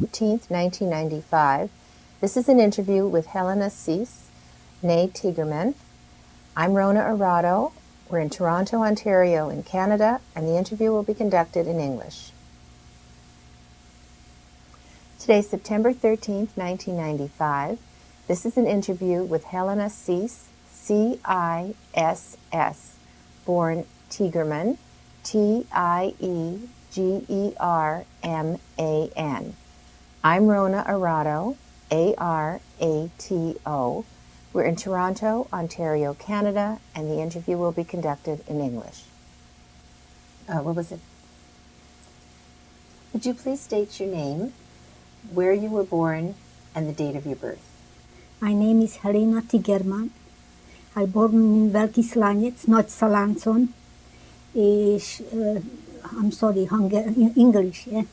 13th, 1995. This is an interview with HELENA CISS, née Tigerman. I'm Rona Arado. We're in Toronto, Ontario in Canada, and the interview will be conducted in English. Today's September 13th, 1995. This is an interview with HELENA CISS, C-I-S-S, born Tigerman, T-I-E-G-E-R-M-A-N. I'm Rona Arado, A-R-A-T-O. We're in Toronto, Ontario, Canada, and the interview will be conducted in English. Would you please state your name, where you were born, and the date of your birth? My name is HELENA Tigerman. I born in Velký Slanec, Nagy Szalancon. I'm sorry, in English, yeah?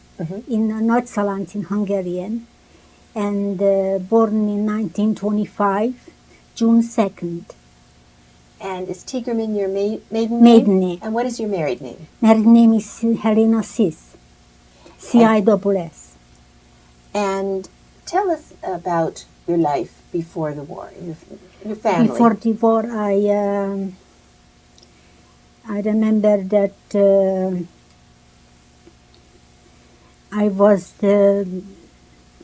In Nagy Szalánc in Hungarian, and born in 1925, June 2nd. And is Tigerman your maiden name? Maiden name. And what is your married name? Married name is HELENA CISS, C-I-S-S. And tell us about your life before the war, your family. Before the war, I remember that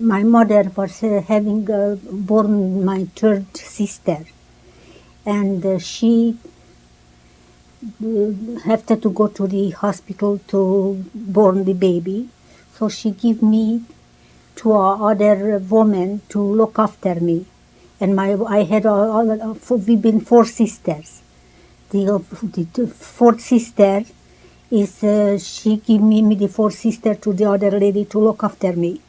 my mother was having born my third sister, and she had to go to the hospital to born the baby. So she gave me to other woman to look after me, and I had we've been four sisters. The fourth sister is she gave me the fourth sister to the other lady to look after me,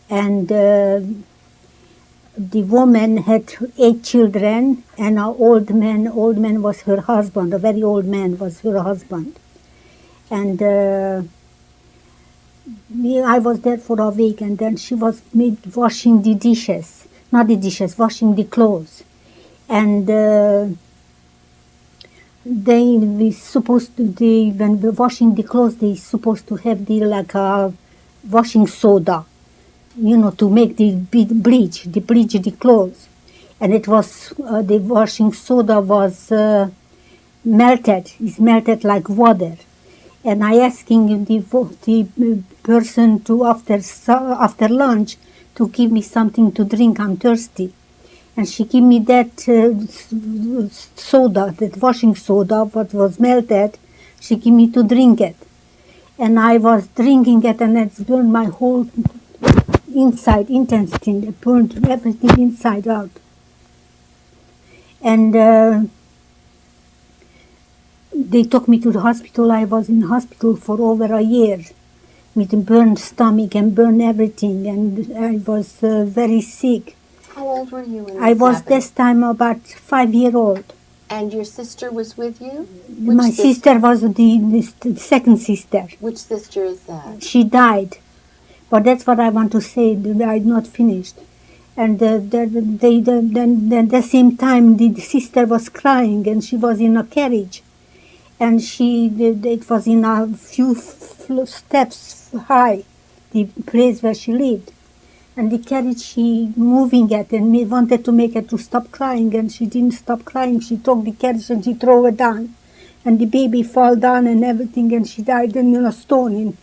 and the woman had 8 children, and an old man was her husband. A very old man was her husband, and I was there for a week, and then she was washing the dishes, washing the clothes, and when we're washing the clothes, they supposed to have the washing soda, to make the bleach the clothes, and it was the washing soda was melted. It's melted like water, and I asking the person to after lunch to give me something to drink. I'm thirsty. And she gave me that soda, that washing soda, what was melted. She gave me to drink it. And I was drinking it, and it's burned my whole inside, intestine. It burned everything inside out. And they took me to the hospital. I was in hospital for over a year with a burned stomach and burned everything. And I was very sick. How old were you when this I was happened? this time about 5-year-old. And your sister was with you? My sister was the second sister. Which sister is that? She died. But that's what I want to say. I'm not finished. And then the same time, the sister was crying, and she was in a carriage. And it was in a few steps high, the place where she lived. And the carriage, she moving it, and me wanted to make her to stop crying, and she didn't stop crying. She took the carriage and she threw it down, and the baby fall down and everything, and she died in a stone.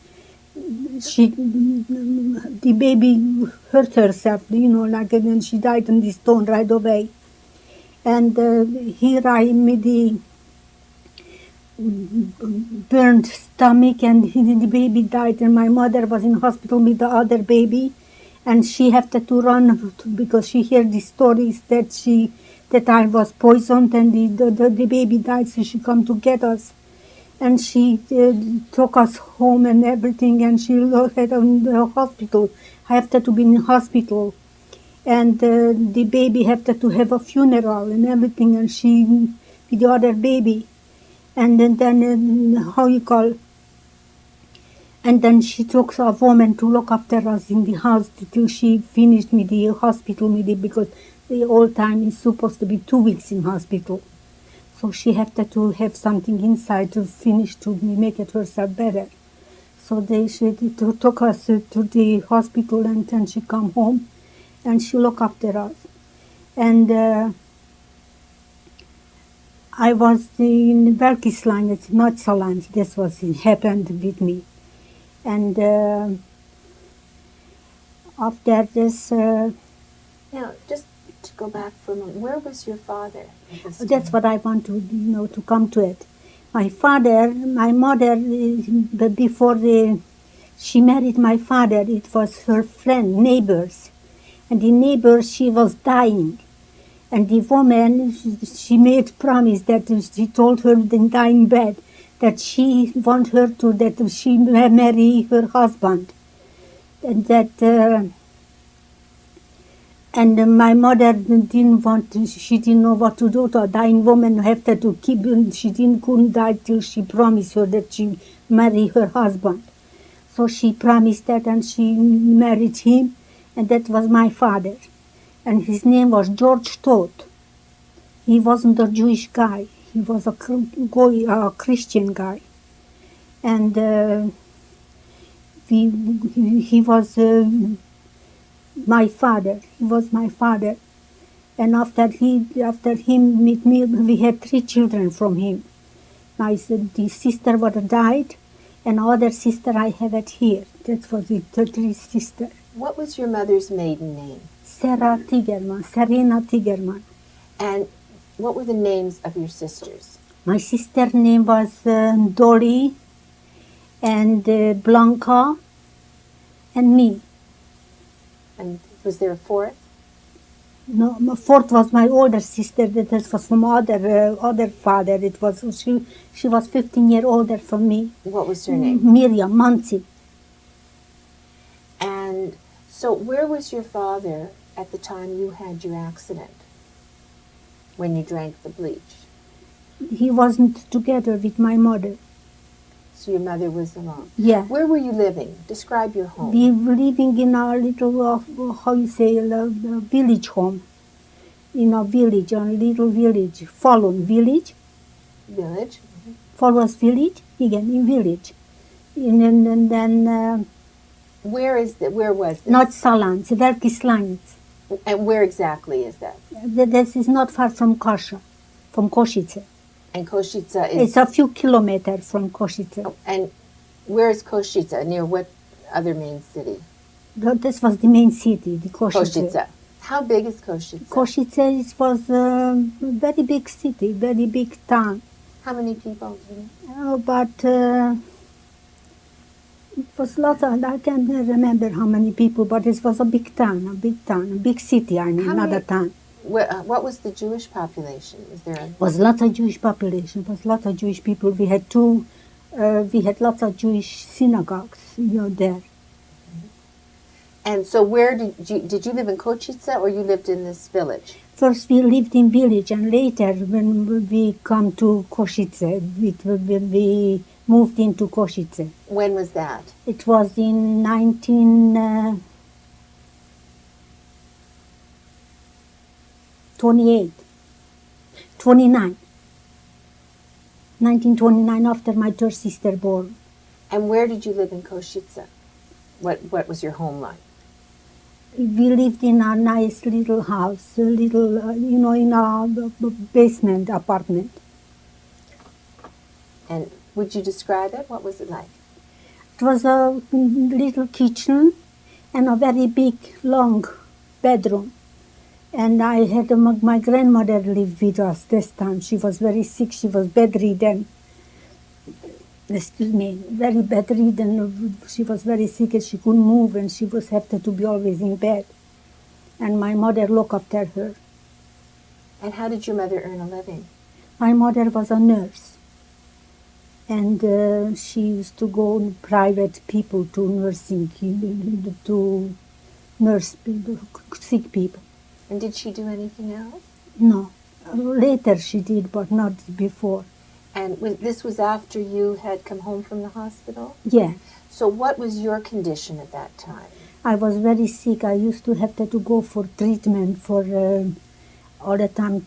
The baby hurt herself, and then she died on the stone right away. And here I made the burned stomach, and the baby died, and my mother was in hospital with the other baby. And she had to run because she heard the stories that I was poisoned, and the baby died, so she come to get us. And she took us home and everything, and she had in the hospital. I have to be in hospital. And the baby had to have a funeral and everything, and she with the other baby. And then how you call? And then she took a woman to look after us in the house till she finished with the hospital because the whole time is supposed to be 2 weeks in hospital. So she had to have something inside to finish to make it herself better. So So she took us to the hospital, and then she come home, and she looked after us. And I was in Verkisland, it's not Salans, this was happened with me. And after this... Now, just to go back for a moment, where was your father at this time? That's what I want to, to come to it. My mother, before she married my father, it was her friend, neighbors. And the neighbors, she was dying. And the woman, she made promise that she told her in dying bed that she want her to, that she marry her husband. And that... And my mother she didn't know what to do to a dying woman. Have to keep, she couldn't die till she promised her that she marry her husband. So she promised that, and she married him, and that was my father. And his name was George Todt. He wasn't a Jewish guy. He was a Christian guy. And he was... my father. He was my father. And after him with me, we had 3 children from him. The sister was died, and other sister I have it here. That was the 3 sister. What was your mother's maiden name? Serena Tigerman. And what were the names of your sisters? My sister's name was Dolly, and Blanca, and me. And was there a 4th? No, my 4th was my older sister. That was from other father. It was she was 15 years older from me. What was her name? Miriam Manzi. And so, where was your father at the time you had your accident? When you drank the bleach? He wasn't together with my mother. So your mother was alone. Yeah. Where were you living? Describe your home. We were living in a little, village home. In a village, a little village. Fallon village. Village? Fallon's village, again, in village. And then... where was this? Not Salans, Verkisland. And where exactly is that? This is not far from Kosha, from Košice. And Košice is... It's a few kilometers from Košice. Oh, and where is Košice? Near what other main city? This was the main city, the Košice. Košice. How big is Košice? Košice was a very big city, very big town. How many people do you know? But it was lots of, I can't remember how many people, but it was a big town, a big city, another town. What was the Jewish population? Was lots of Jewish population. Was lots of Jewish people. We had lots of Jewish synagogues, there. And so, where did you live in Košice, or you lived in this village? First, we lived in village, and later, when we come to Košice, we moved into Košice. When was that? It was in 1929, after my 3rd sister born. And where did you live in Košice? What was your home like? We lived in a nice little house, in a basement apartment. And would you describe it? What was it like? It was a little kitchen and a very big, long bedroom. And I had my grandmother lived with us this time. She was very sick. She was bedridden. Excuse me, very bedridden. She was very sick and she couldn't move, and she was have to be always in bed. And my mother looked after her. And how did your mother earn a living? My mother was a nurse. And she used to go to private people to nursing, to nurse sick people. And did she do anything else? No. Later she did, but not before. And this was after you had come home from the hospital? Yeah. So what was your condition at that time? I was very sick. I used to have to go for treatment for all the time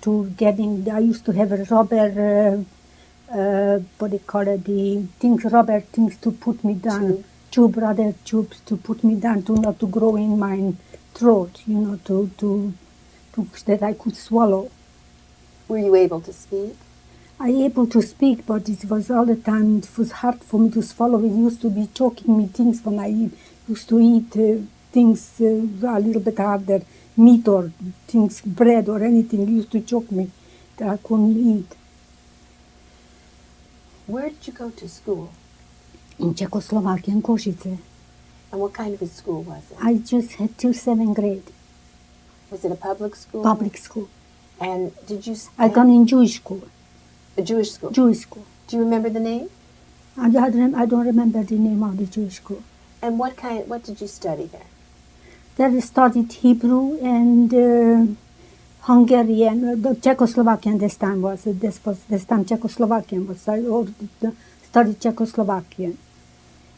I used to have a rubber, what do you call it, rubber things to put me down. tube, rubber tubes to put me down to not to grow in my throat, to that I could swallow. Were you able to speak? I able to speak, but it was all the time, it was hard for me to swallow. It used to be choking me things when I used to eat things a little bit harder, meat or things, bread or anything, it used to choke me that I couldn't eat. Where did you go to school? In Czechoslovakia, in Košice. And what kind of a school was it? I just had till 7th grade. Was it a public school? Public school. And did you... I gone in Jewish school. A Jewish school? Jewish school. Do you remember the name? I don't remember the name of the Jewish school. And what did you study there? There I studied Hebrew and Hungarian. The Czechoslovakian this time Czechoslovakian was. I studied Czechoslovakian.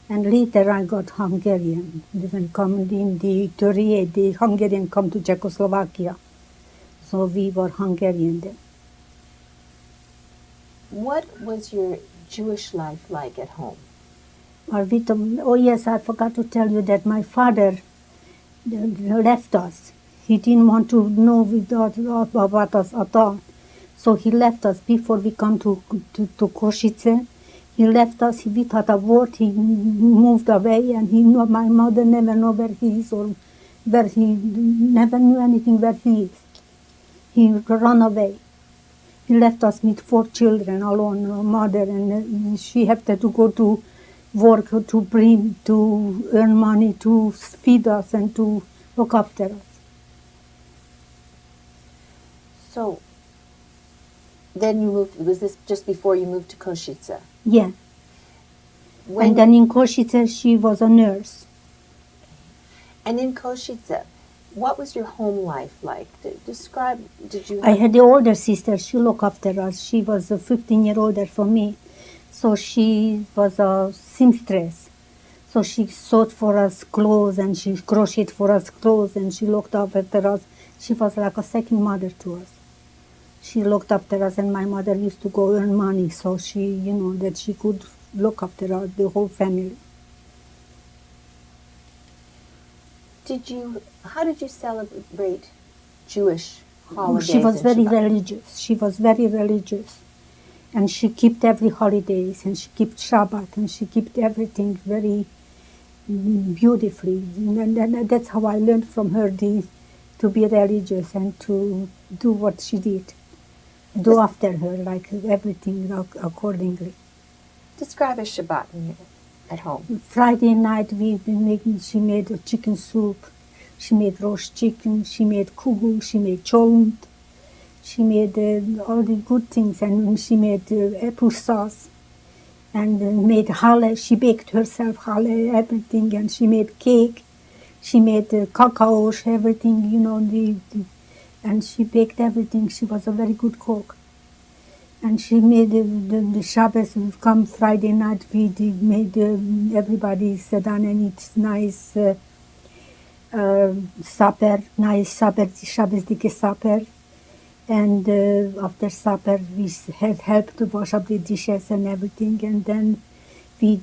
And later I got Hungarian. When come in the 38, the Hungarian come to Czechoslovakia. So we were Hungarian then. What was your Jewish life like at home? Oh yes, I forgot to tell you that my father left us. He didn't want to know about us at all. So he left us before we come to Košice. He left us without a word. He moved away, and my mother never knew where he is or where he never knew anything where he is. He ran away. He left us with 4 children alone, mother, and she had to go to work to earn money to feed us and to look after us. So, then you moved, was this just before you moved to Košice? Yeah. And then in Košice, she was a nurse. And in Košice, what was your home life like? Describe, did you... I had the older sister, she looked after us. She was 15 years older from me. So she was a seamstress. So she sewed for us clothes and she crocheted for us clothes and she looked after us. She was like a second mother to us. She looked after us and my mother used to go earn money so she, that she could look after us, the whole family. How did you celebrate Jewish holidays? She was very religious. She was very religious. And she kept every holidays and she kept Shabbat and she kept everything very beautifully. And that's how I learned from her to be religious and to do what she did. Do after her, like everything accordingly. Describe a Shabbat at home. Friday night she made a chicken soup. She made roast chicken. She made kugel. She made cholent. She made all the good things, and she made apple sauce, and made challah. She baked herself challah, everything, and she made cake. She made cacao, everything, and she baked everything. She was a very good cook. And she made the Shabbos come Friday night. We made everybody sit down and eat nice supper, Shabbos dike supper. And after supper, we had help to wash up the dishes and everything. And then we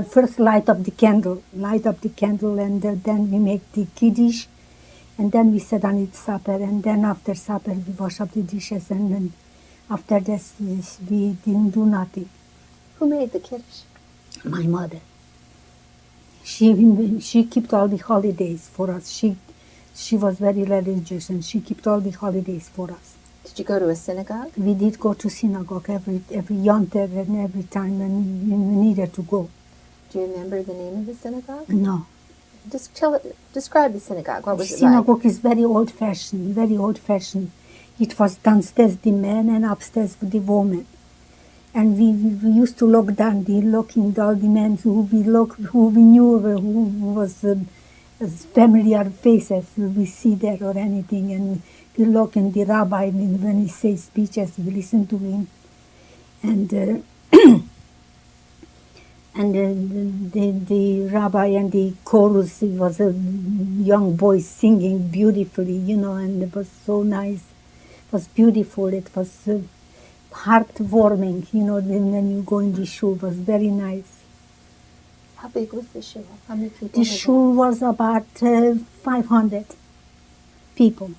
first light up the candle, and then we make the kiddush. And then we sit down and eat supper. And then after supper, we wash up the dishes. And then after this, we didn't do nothing. Who made the kiddush? My mother. She kept all the holidays for us. She was very religious and she kept all the holidays for us. Did you go to a synagogue? We did go to synagogue every Yom Tov and every time when we needed to go. Do you remember the name of the synagogue? No. Just describe the synagogue. What was the it like? Synagogue is very old-fashioned, very old-fashioned. It was downstairs the men and upstairs the women. And we used to look down, looking all the men who we knew who was familiar faces we see there or anything, and we look in the rabbi when he says speeches, we listen to him, and the rabbi and the chorus, it was a young boy singing beautifully, and it was so nice. It was beautiful. It was heartwarming, when you go in the shul. It was very nice. How big was the shul? How many people The were shul was about 500 people.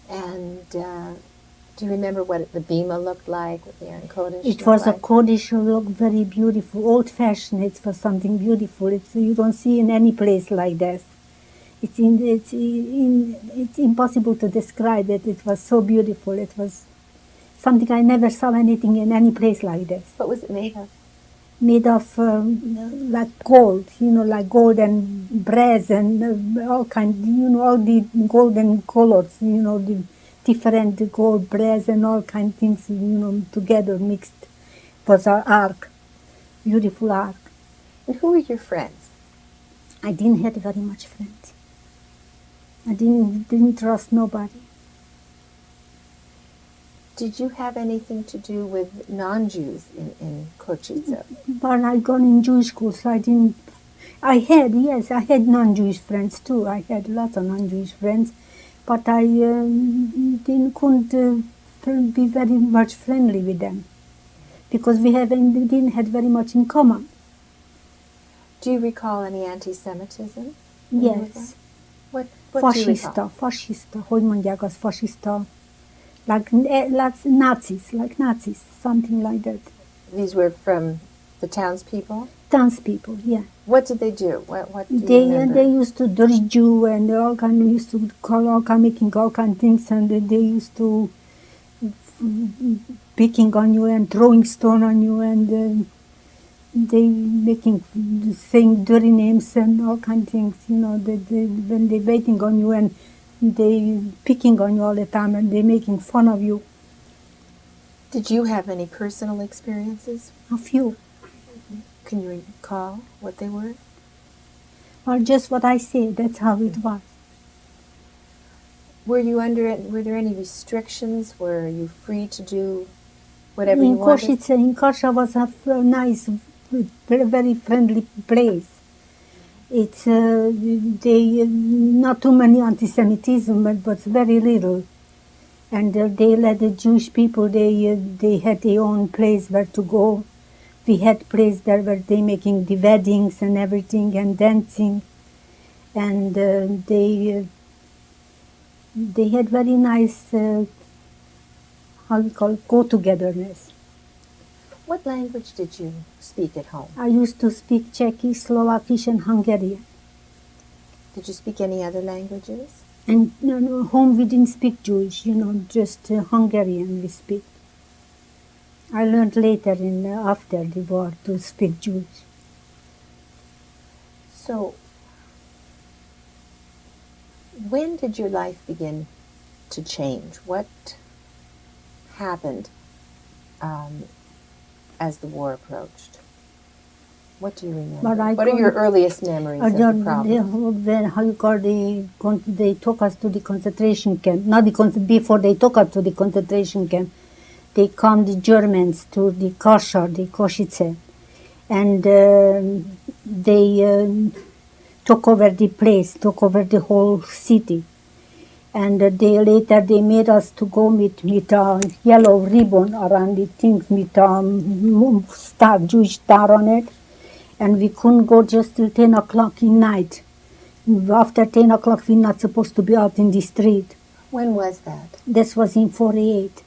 And do you remember what the bima looked like, what the Aaron Kodesh It looked was a like? Kodesh, look very beautiful, old-fashioned. It was something beautiful. You don't see in any place like this. It's impossible to describe it. It was so beautiful. It was something I never saw anything in any place like this. What was it made of? Made of like gold, like gold and brass and all kind, all the golden colors, the different gold, brass and all kind of things, together mixed. It was our ark, beautiful ark. And who were your friends? I didn't have very much friends. I didn't trust nobody. Did you have anything to do with non-Jews in Košice? But I gone in Jewish schools. I had non-Jewish friends too. I had lots of non-Jewish friends, but I couldn't be very much friendly with them because we didn't have very much in common. Do you recall any anti-Semitism? when you were there? Yes. What do you recall? Fasiszta, hogy mondják az fasiszta? Like Nazis, something like that. These were from the townspeople? Townspeople, yeah. What did they do? What do you remember? They used to dirty you and all kind of used to call all kind, making all kind of things, and they used to picking on you and throwing stone on you, and they making saying dirty names and all kind of things. When they waiting on you and they picking on you all the time and they making fun of you. Did you have any personal experiences? A few. Can you recall what they were? Or just what I say, that's how it was. Were there any restrictions? Were you free to do whatever you wanted? In Košice was a nice, very, very friendly place. It's not too many anti-Semitism, but very little. And they let the Jewish people, they had their own place where to go. We had place there where they making the weddings and everything and dancing. And they had very nice, go-togetherness. What language did you speak at home? I used to speak Czech, Slovakish, and Hungarian. Did you speak any other languages? And home we didn't speak Jewish, just Hungarian we speak. I learned later, after the war, to speak Jewish. So, when did your life begin to change? What happened as the war approached? What do you remember? What are your earliest memories of the problem? They took us to the concentration camp. Before they took us to the concentration camp, they come the Germans to the Košice, and they took over the place, took over the whole city. And later they made us to go with a yellow ribbon around the thing with star, Jewish star on it. And we couldn't go just till 10 o'clock in night. After 10 o'clock, we're not supposed to be out in the street. When was that? This was in 48.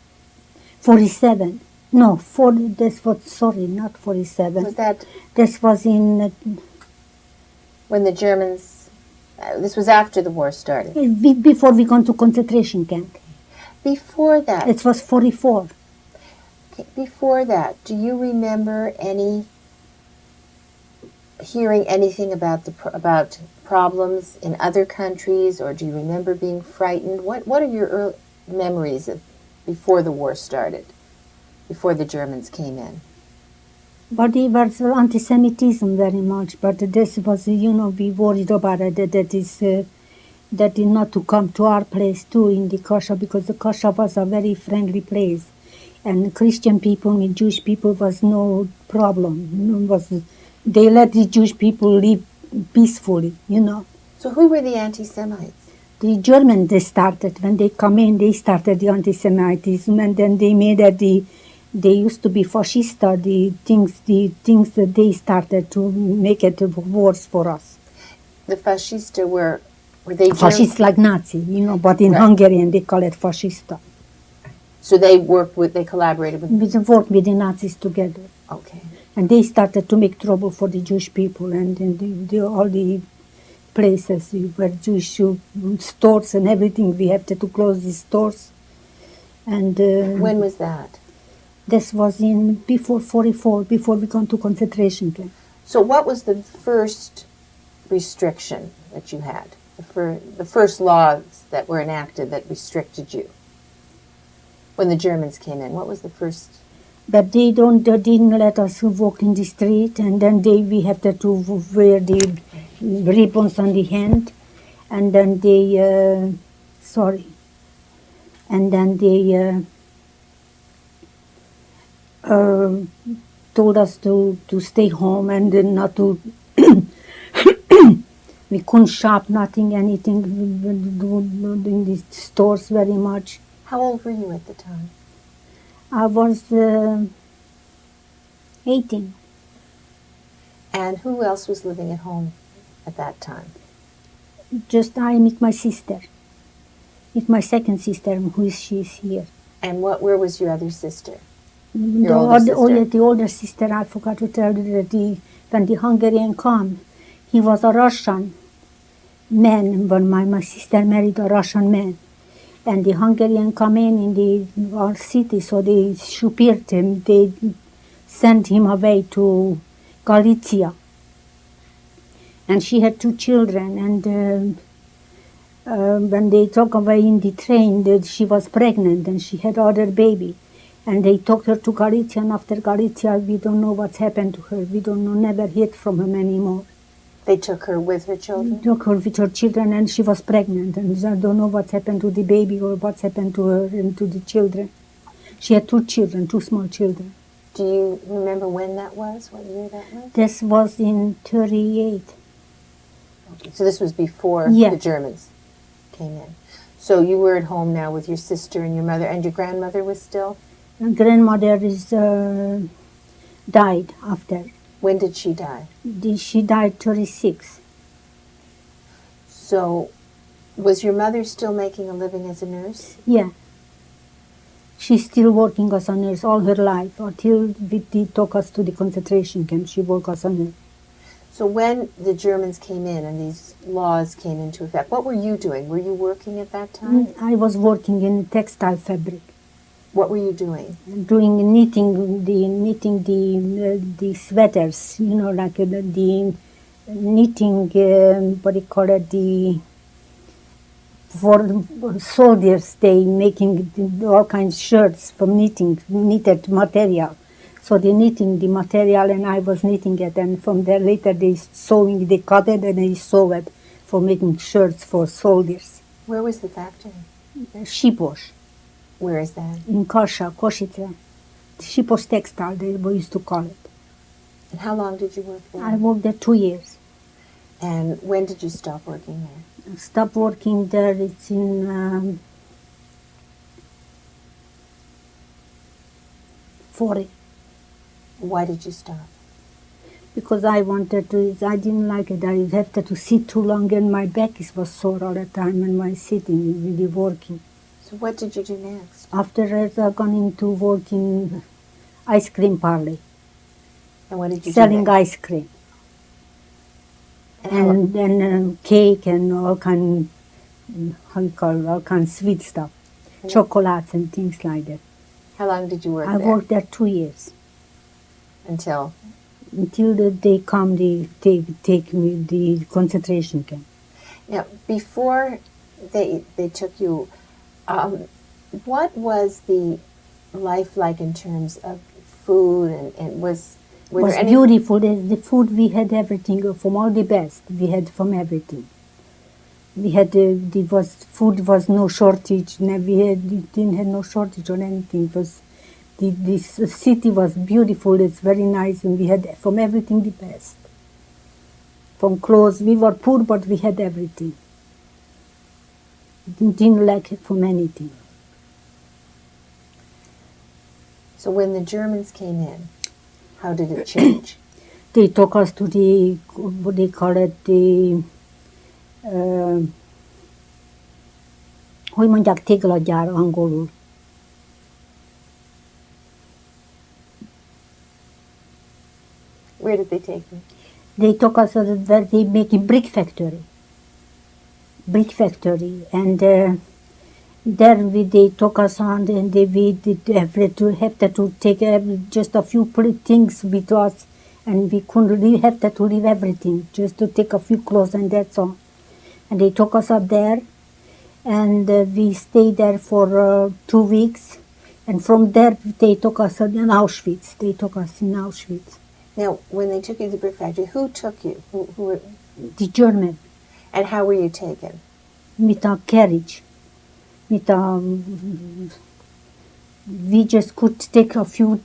47. No, this was, sorry, not 47. Was that? This was in... when the Germans... this was after the war started? Before we gone to concentration camp. Before that? It was 44. Okay, before that, do you remember hearing anything about about problems in other countries, or do you remember being frightened? What are your early memories of before the war started, before the Germans came in? But it was anti-Semitism very much, but this was, we worried about it, that is not to come to our place too in the Košice, because the Košice was a very friendly place, and Christian people and Jewish people was no problem. They let the Jewish people live peacefully, So who were the anti-Semites? The Germans, they started, when they come in, they started the anti-Semitism, and then they made that the they used to be fascista, the things that they started to make it worse for us. The fascista were they Fascist like Nazi, but in Right. Hungarian they call it fascista. So they collaborated with. We worked with the Nazis together. Okay. And they started to make trouble for the Jewish people, and all the places where Jewish stores and everything, we have to close these stores. And When was that? this was in before 44, before we gone to concentration camp. So what was the first restriction that you had? The first laws that were enacted that restricted you? When the Germans came in, what was the first? But they didn't let us walk in the street, and then we have to wear the ribbons on the hand, and then they told us to stay home and then not to. We couldn't shop, nothing, anything in the stores very much. How old were you at the time? I was 18. And who else was living at home at that time? Just I with my sister. With my second sister, she's here. And where was your other sister? The older sister, I forgot to tell you that when the Hungarian come, he was a Russian man. When my sister married a Russian man. And the Hungarian come in our city, so they shuppired him. They sent him away to Galicia. And she had 2 children, and when they took away in the train, she was pregnant, and she had other baby. And they took her to Galicia, and after Galicia, we don't know what's happened to her. We don't know, never heard from her anymore. They took her with her children? Took her with her children, and she was pregnant, and I don't know what's happened to the baby or what's happened to her and to the children. She had 2 children, 2 small children. Do you remember when that was? What year that was? This was in 38. Okay. So this was before Yeah. the Germans came in. So you were at home now with your sister and your mother, and your grandmother was still? And grandmother died after. When did she die? She died 36. So was your mother still making a living as a nurse? Yeah. She's still working as a nurse all her life until they took us to the concentration camp. She worked as a nurse. So when the Germans came in and these laws came into effect, what were you doing? Were you working at that time? I was working in textile fabric. What were you doing? Knitting the sweaters, like the knitting, what do you call it, for soldiers, they making all kinds of shirts from knitted material. So they knitting the material, and I was knitting it, and from there later they cut it and they sew it for making shirts for soldiers. Where was the factory? Shiposh. Where is that? In Koshice. Shiposh Textile, they used to call it. And how long did you work there? I worked there 2 years. And when did you stop working there? I stopped working there, it's in 40. Why did you stop? Because I didn't like it. I have to sit too long, and my back was sore all the time when I was sitting, really working. So what did you do next? After that, I gone into work in ice cream parlor, And what did you selling do? ice cream and cake and all kind of sweet stuff, chocolates and things like that. How long did you work I there? worked there 2 years Until they come, they take me the concentration camp. now, before they took you, what was the life like in terms of food and was there any? Beautiful. The food, we had everything from all the best. We had from everything. We had food was no shortage. Didn't have no shortage or anything. It was this city was beautiful. It's very nice, and we had from everything the best. From clothes, we were poor, but we had everything. Didn't lack it from anything. So when the Germans came in, how did it change? They took us to the, what they call it, the, hogy mondják téglagyár angolul? Where did they take you? They took us where they make a brick factory, and they took us on, and we did have to take just a few things with us, and we couldn't really have to leave everything, just to take a few clothes and that's all. And they took us up there, and we stayed there for 2 weeks, and from there they took us in Auschwitz. Now, when they took you to the brick factory, who took you? Who were, The German, and how were you taken? with a carriage. We just could take a few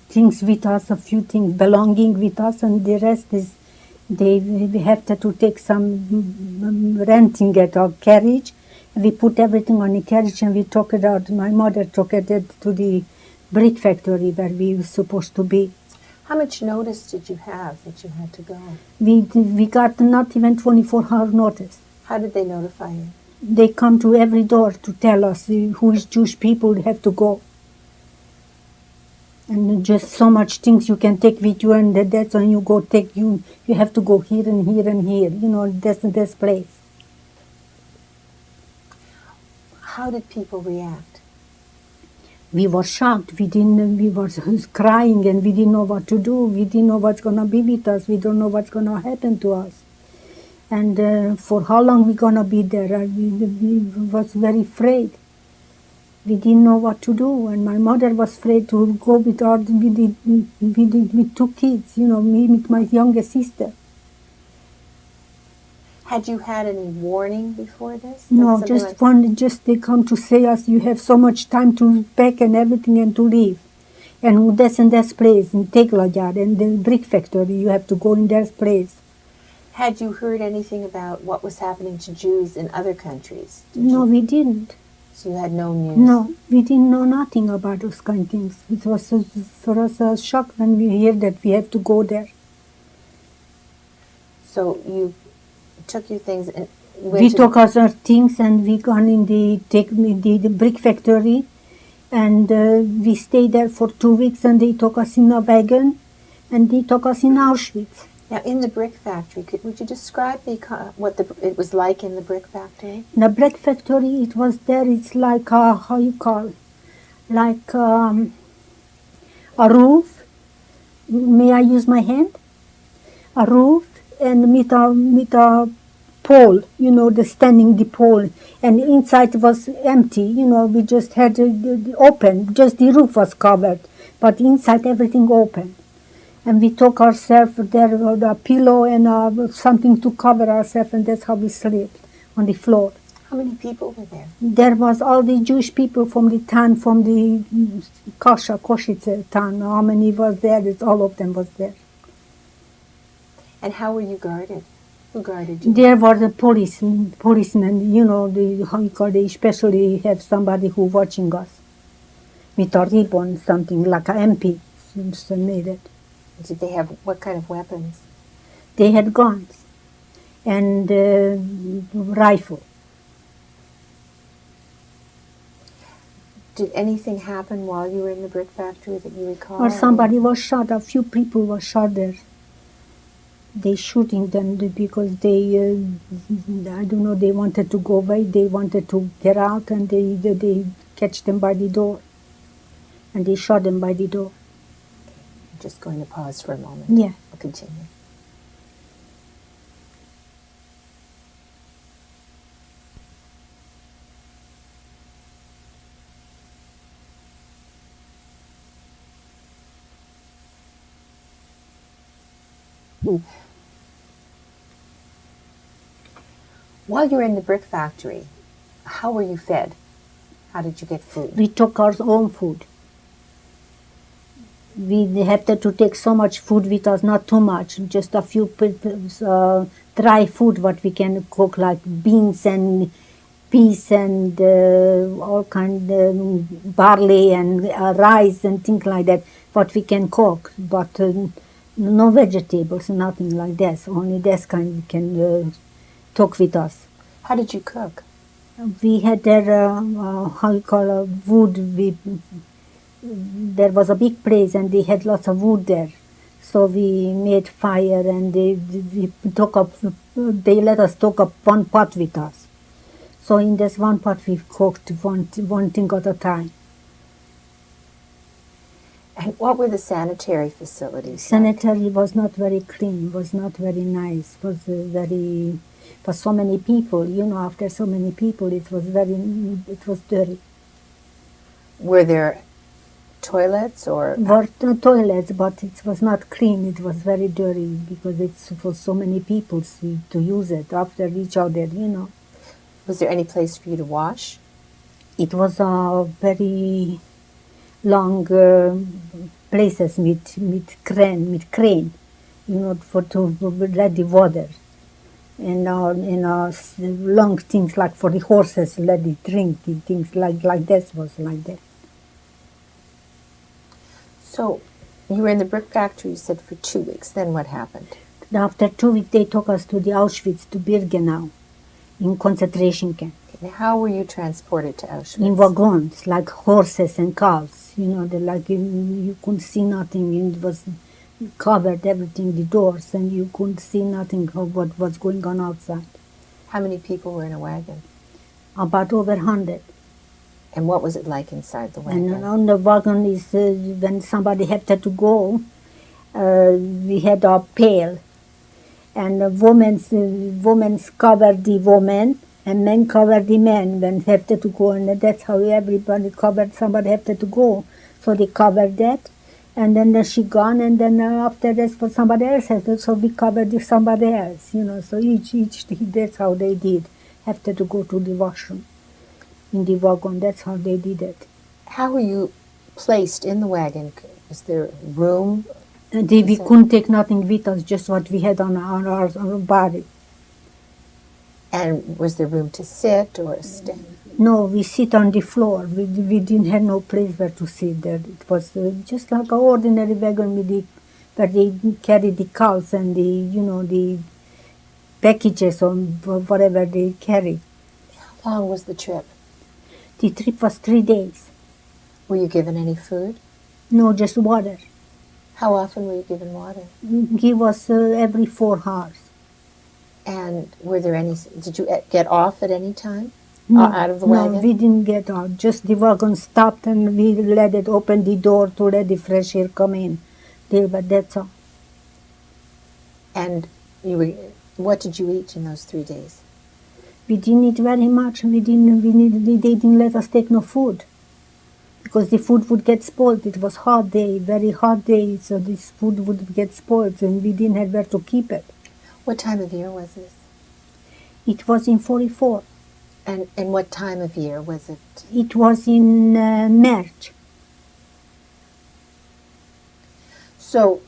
things with us, a few things belonging with us, and the rest is we have to take some renting at our carriage. We put everything on the carriage and we took it out. My mother took it to the brick factory where we were supposed to be. How much notice did you have that you had to go? We got not even 24-hour notice. How did they notify you? They come to every door to tell us who is Jewish people have to go. And just so much things you can take with you, and that's when you go take you have to go here and here and here, this place. How did people react? We were shocked. We were crying and we didn't know what to do. We didn't know what's going to be with us. We don't know what's going to happen to us. And for how long we're going to be there, we was very afraid. We didn't know what to do, and my mother was afraid to go with two kids, me with my younger sister. Had you had any warning before this? No, just they come to say us, you have so much time to pack and everything and to leave. And this place, in Teglagyár, and the brick factory, you have to go in that place. Had you heard anything about what was happening to Jews in other countries? No, we didn't. So you had no news? No, we didn't know nothing about those kind of things. It was for us a shock when we hear that we have to go there. So you took your things and we took our things and we gone in the brick factory, and we stayed there for 2 weeks, and they took us in a wagon and they took us in Auschwitz. Now, in the brick factory, would you describe what it was like in the brick factory? In the brick factory, it was there. It's like a roof. May I use my hand? A roof, and with a pole, the pole, and inside was empty. We just had open. Just the roof was covered, but inside everything open. And we took ourselves there with a pillow and something to cover ourselves, and that's how we slept on the floor. How many people were there? There was all the Jewish people from the town, from the Košice town. How many was there? All of them was there. And how were you guarded? Who guarded you? There were the policemen. They especially have somebody who watching us with a ribbon, something like an MP. So made it. Did they have, what kind of weapons? They had guns and rifle. Did anything happen while you were in the brick factory that you recall? Or somebody was shot. A few people were shot there. They shooting them because they, I don't know, they wanted to go away. They wanted to get out, and they catch them by the door. And they shot them by the door. I'm just going to pause for a moment. Yeah. We'll continue. While you were in the brick factory, how were you fed? How did you get food? We took our own food. We have to take so much food with us, not too much, just a few dry food what we can cook, like beans and peas and all kind barley and rice and things like that, what we can cook, but no vegetables, nothing like that. Only this kind we can cook with us. How did you cook? We had there, how you call wood. There was a big place and they had lots of wood there. So we made fire and they let us take up one pot with us. So in this one pot we cooked one thing at a time. And what were the sanitary facilities? Sanitary was not very clean, was not very nice, was for so many people, after so many people it was dirty. Were there toilets or? Were toilets, but it was not clean, it was very dirty because it's for so many people to use it after each other, Was there any place for you to wash? It was a very long places with crane, for to let the water. And long things like for the horses, let it drink, things like that was like that. So you were in the brick factory, you said, for 2 weeks. Then what happened? After 2 weeks, they took us to the Auschwitz, to Birkenau, in concentration camp. And how were you transported to Auschwitz? In wagons, like horses and cows. You couldn't see nothing. It was covered, everything, the doors, and you couldn't see nothing of what was going on outside. How many people were in a wagon? About over 100. And what was it like inside the wagon? And on the wagon is when somebody had to go, we had a pail. And women's covered the woman, and men covered the men when they had to go. And that's how everybody covered, somebody had to go. So they covered that. And then she gone, and then after that for somebody else, so we covered somebody else, So each that's how they did. Have to go to the washroom in the wagon. That's how they did it. How were you placed in the wagon? Was there room? We couldn't take nothing with us, just what we had on our body. And was there room to sit or stand? No, we sit on the floor. We didn't have no place where to sit there. It was just like an ordinary wagon where they carry the cows and the packages or whatever they carry. How long was the trip? The trip was 3 days. Were you given any food? No, just water. How often were you given water? Give us every 4 hours. And were there any? Did you get off at any time? No, Out of the wagon? No, we didn't get out. Just the wagon stopped and we let it open the door to let the fresh air come in. But that's all. And what did you eat in those 3 days? We didn't eat very much. They didn't let us take no food. Because the food would get spoiled. It was hot day, very hot day, so this food would get spoiled and we didn't have where to keep it. What time of year was this? It was in 44. And what time of year was it? It was in March. So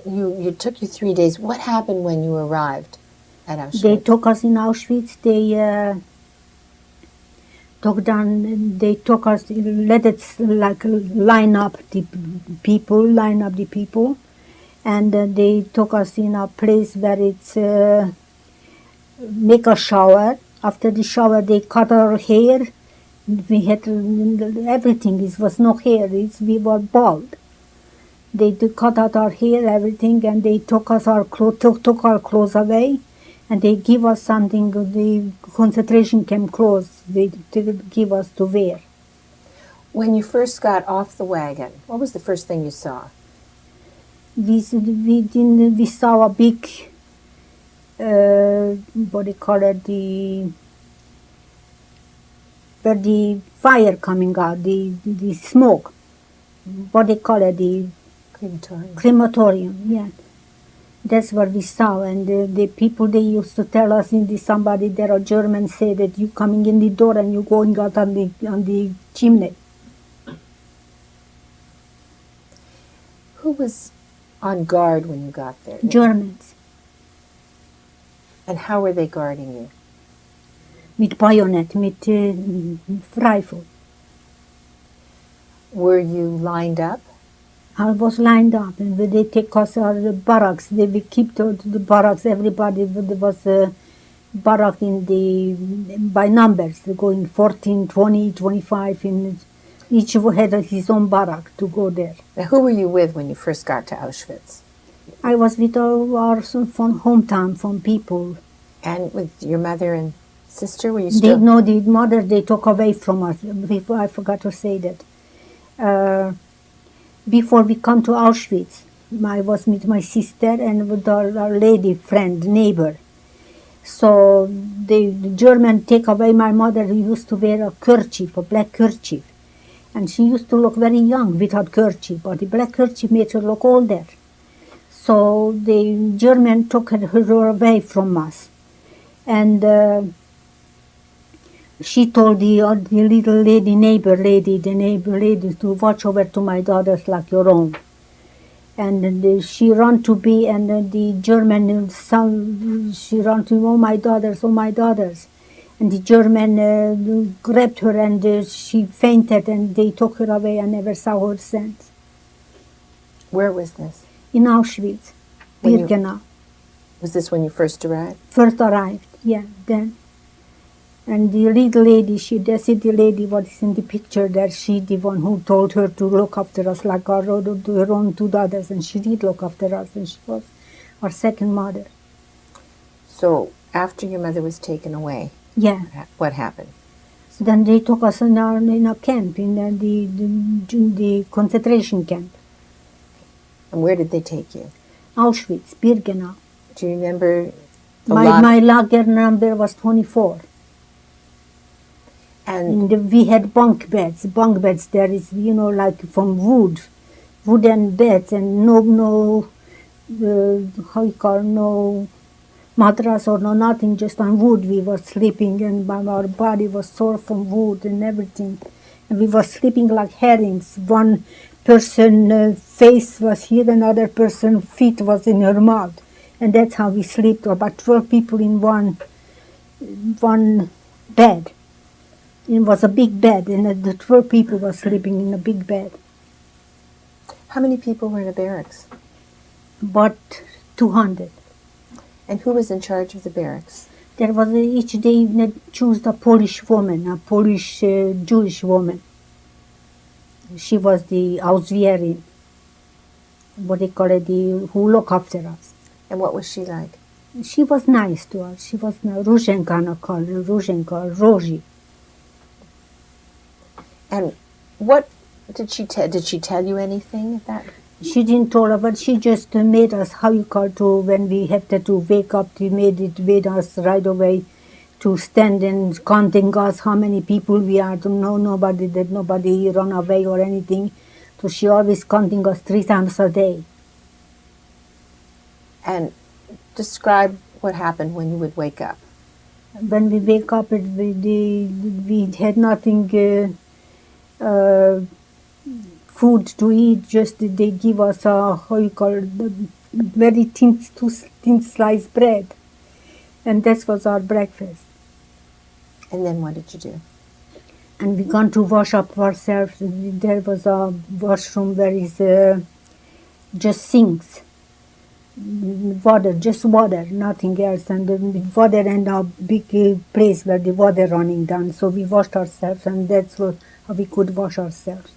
you took you 3 days. What happened when you arrived at Auschwitz? They took us in Auschwitz. They took us, let us like line up the people, and they took us in a place where it's make a shower. After the shower, they cut our hair. We had everything. It was no hair. We were bald. They cut out our hair, everything, and they took us took our clothes away, and they give us something. The concentration camp clothes. They give us to wear. When you first got off the wagon, what was the first thing you saw? We saw a big, what do you call it, where the fire coming out, the smoke, what they call it, the crematorium, yeah. That's what we saw, and the people, they used to tell us, somebody there, a German, say that you coming in the door and you going out on the chimney. Who was on guard when you got there? Germans. And how were they guarding you? mit bayonet, mit rifle. Were you lined up? I was lined up, and they take us to the barracks. They will keep to the barracks. Everybody, there was a barrack by numbers, going 14, 20, 25. Each had his own barrack to go there. Now, who were you with when you first got to Auschwitz? I was with our from hometown, from people. And with your mother and sister? Were you still? The mother they took away from us. I forgot to say that. Before we come to Auschwitz, I was with my sister and with our lady friend, neighbor. So the German take away my mother, who used to wear a kerchief, a black kerchief. And she used to look very young without kerchief, but the black kerchief made her look older. So the German took her away from us. And she told the little lady, neighbor lady, to watch over to my daughters like your own. And she ran to be, and the German son, she ran to, oh my daughters, oh my daughters. And the German grabbed her, and she fainted, and they took her away. I never saw her since. Where was this? In Auschwitz, Birkenau. Was this when you first arrived? First arrived, yeah, then. And the little lady, that's the lady what is in the picture there, she the one who told her to look after us like her own two daughters, and she did look after us, and she was our second mother. So after your mother was taken away, yeah, what happened? Then they took us in a camp, in the concentration camp. And where did they take you? Auschwitz, Birkenau. Do you remember my lager number was 24. And we had bunk beds. Bunk beds there is, like from wooden beds, and no mattress or no nothing, just on wood we were sleeping, and our body was sore from wood and everything. And we were sleeping like herrings. One person face was here, another person feet was in her mouth. And that's how we slept, about 12 people in one bed. It was a big bed, and the 12 people were sleeping in a big bed. How many people were in a barracks? About 200. And who was in charge of the barracks? There was each day they chose a Polish woman, a Polish Jewish woman. She was the Auswehrin, what they call it, who look after us. And what was she like? She was nice to us. She was Ruzhenka, called Roji. And what did she tell? Did she tell you anything at that? She didn't tell us, but she just made us, when we had to wake up, made us right away to stand and counting us how many people we are, to know nobody run away or anything. So she always counting us 3 times a day. And describe what happened when you would wake up. When we wake up, we had nothing, food to eat, just they give us very thin sliced bread. And that was our breakfast. And then what did you do? And we gone to wash up ourselves. There was a washroom where is just sinks. Water, just water, nothing else. And water and a big place where the water running down. So we washed ourselves, and that's how we could wash ourselves.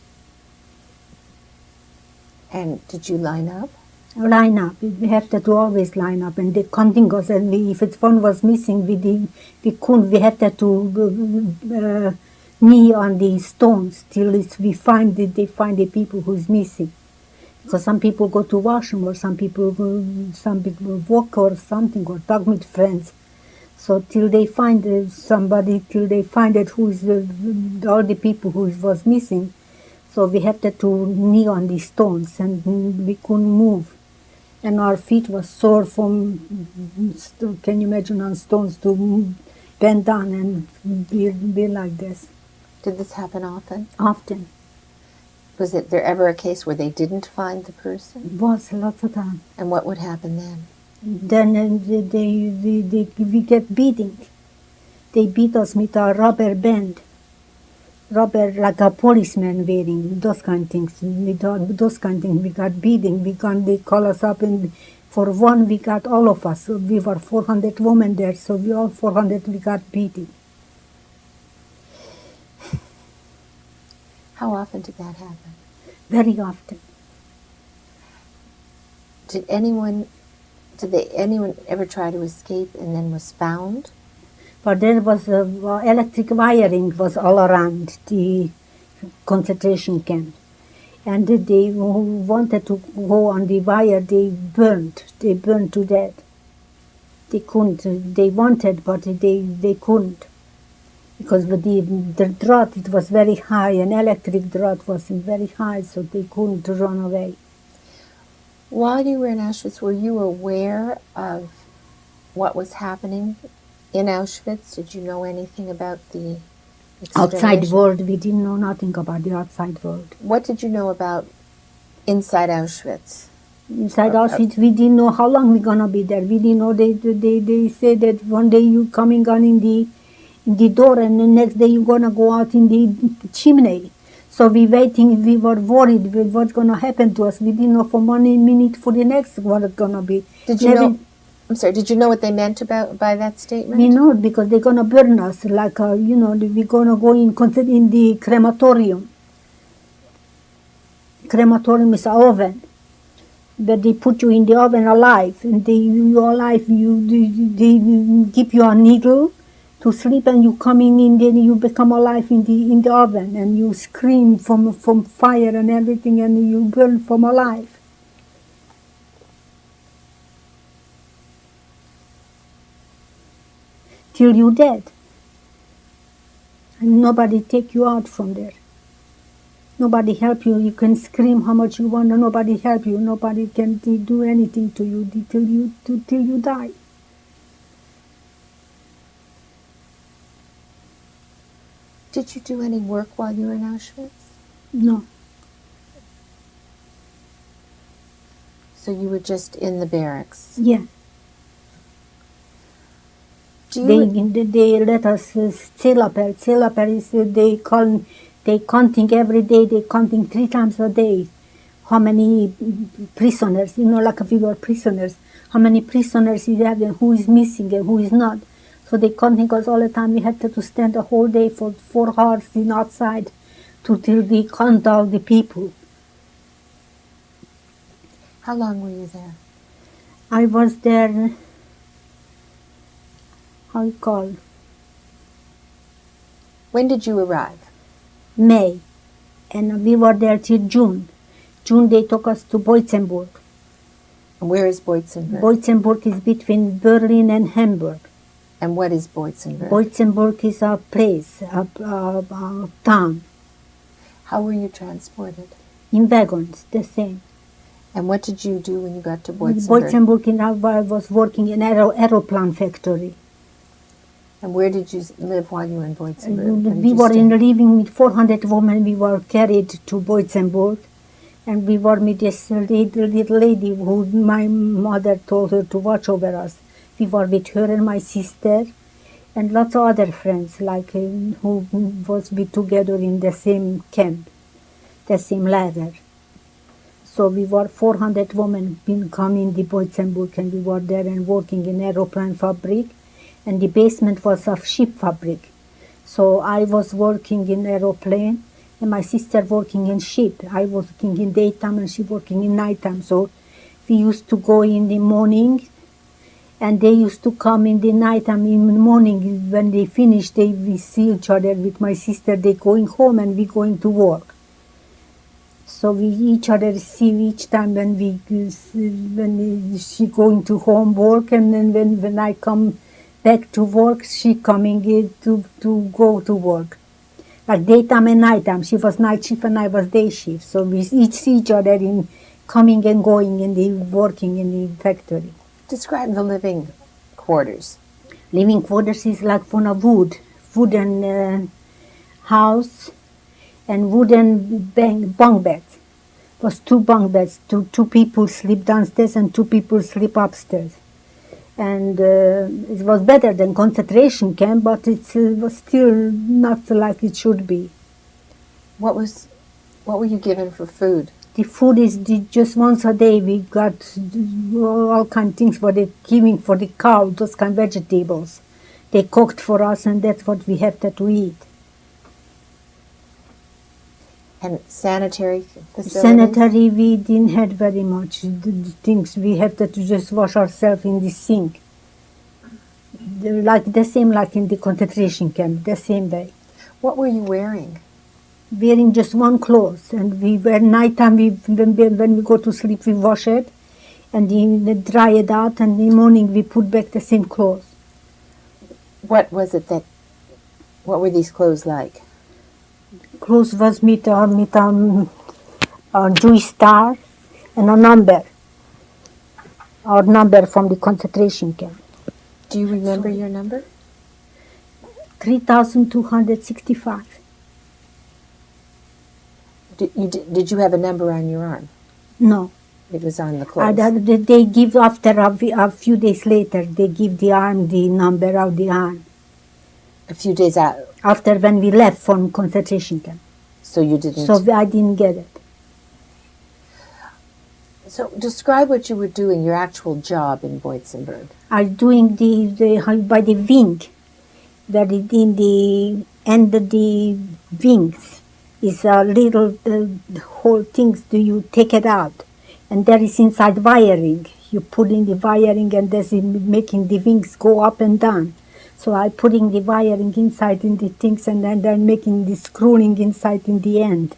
And did you line up? Line up. We have to always line up, and they counting us. And if one was missing, we couldn't. We had to knee on the stones till they find the people who's missing. Because some people go to washroom, or some people walk or something, or talk with friends. So till they find somebody, till they find it who's all the people who was missing. So we had to knee on the stones, and we couldn't move. And our feet were sore from, can you imagine, on stones to bend down and be like this. Did this happen often? Often. Was there ever a case where they didn't find the person? It was, lots of time. And what would happen then? Then we get beating. they beat us with a rubber band. Rubber, like a policeman wearing, those kind of things. Those kind of things, we got beating. They call us up, and for one, we got all of us. So we were 400 women there, so we all 400, we got beating. How often did that happen? Very often. Did anyone ever try to escape and then was found? But there was electric wiring was all around the concentration camp. And they who wanted to go on the wire, they burned to death. They couldn't, they wanted, but they couldn't. Because the drought, it was very high, and electric drought was very high, so they couldn't run away. While you were in Auschwitz, were you aware of what was happening in Auschwitz? Did you know anything about the Outside world, we didn't know nothing about the outside world. What did you know about inside Auschwitz? Inside Auschwitz, we didn't know how long we're gonna be there. We didn't know they said that one day you coming on in the door, and the next day you're gonna go out in the chimney. So we waiting. We were worried with what's gonna happen to us. We didn't know from 1 minute for the next what it's gonna be. Did you know? I'm sorry. Did you know what they meant by that statement? We know because they're gonna burn us. Like we're gonna go in the crematorium. Crematorium is an oven, but they put you in the oven alive, and you're alive. They give you a needle to sleep, and you coming in there, you become alive in the oven, and you scream from fire and everything, and you burn from alive. Till you dead. And nobody take you out from there. Nobody help you. You can scream how much you want, and nobody help you. Nobody can do anything to you till you die. Did you do any work while you were in Auschwitz? No. So you were just in the barracks? Yeah. They let us Zählerper. Zählerper is they counting every day. They counting 3 times a day. How many prisoners? Like if we were prisoners. How many prisoners you have, and who is missing and who is not. So they counting us all the time. We had to stand the whole day for 4 hours outside till they count all the people. How long were you there? I was there. How you call? When did you arrive? May, and we were there till June. June they took us to Boitzenburg. And where is Boitzenburg? Boitzenburg is between Berlin and Hamburg. And what is Boitzenburg? Boitzenburg is a place, a town. How were you transported? In wagons, the same. And what did you do when you got to Boitzenburg? Boitzenburg, I was working in aeroplane factory. And where did you live while you were in Boitzenburg? We were living with 400 women. We were carried to Boitzenburg. And we were with this little lady who my mother told her to watch over us. We were with her and my sister and lots of other friends who was together in the same camp, the same ladder. So we were 400 women coming to Boitzenburg, and we were there and working in aeroplane fabric. And the basement was of ship fabric. So I was working in aeroplane, and my sister working in ship. I was working in daytime, and she working in nighttime. So we used to go in the morning, and they used to come in the nighttime. In the morning, when they finished, we see each other with my sister. They going home, and we going to work. So we each other see each time when she going to home work, and then when I come back to work, she coming in to go to work. Like daytime and nighttime. She was night shift and I was day shift. So we each see each other in coming and going in the working in the factory. Describe the living quarters. Living quarters is like from a wooden house and wooden bunk beds. It was 2 bunk beds. Two people sleep downstairs and 2 people sleep upstairs. And it was better than concentration camp, but it was still not like it should be. What were you given for food? The food is just once a day. We got all kind of things for the giving for the cow, those kind of vegetables. They cooked for us, and that's what we have to eat. And sanitary facilities? Sanitary, we didn't have very much the things. We have to just wash ourselves in the sink. Like the same like in the concentration camp, the same way. What were you wearing? Wearing just one clothes, and we were nighttime. When we go to sleep, we wash it, and then dry it out, and in the morning we put back the same clothes. What was it that? What were these clothes like? Clothes was with a Jewish star and a number. Our number from the concentration camp. Do you remember your number? 3,265. Did you have a number on your arm? No. It was on the clothes. They give after a few days later. They give the arm the number of the arm. A few days out. After when we left from concentration camp. So you didn't. So I didn't get it. So describe what you were doing, your actual job in Boitzenberg. I was doing by the wing, that in the end of the wings is a little whole things. Do you take it out, and there is inside wiring. You put in the wiring, and that's making the wings go up and down. So I putting the wiring inside in the things, and then making the screwing inside in the end.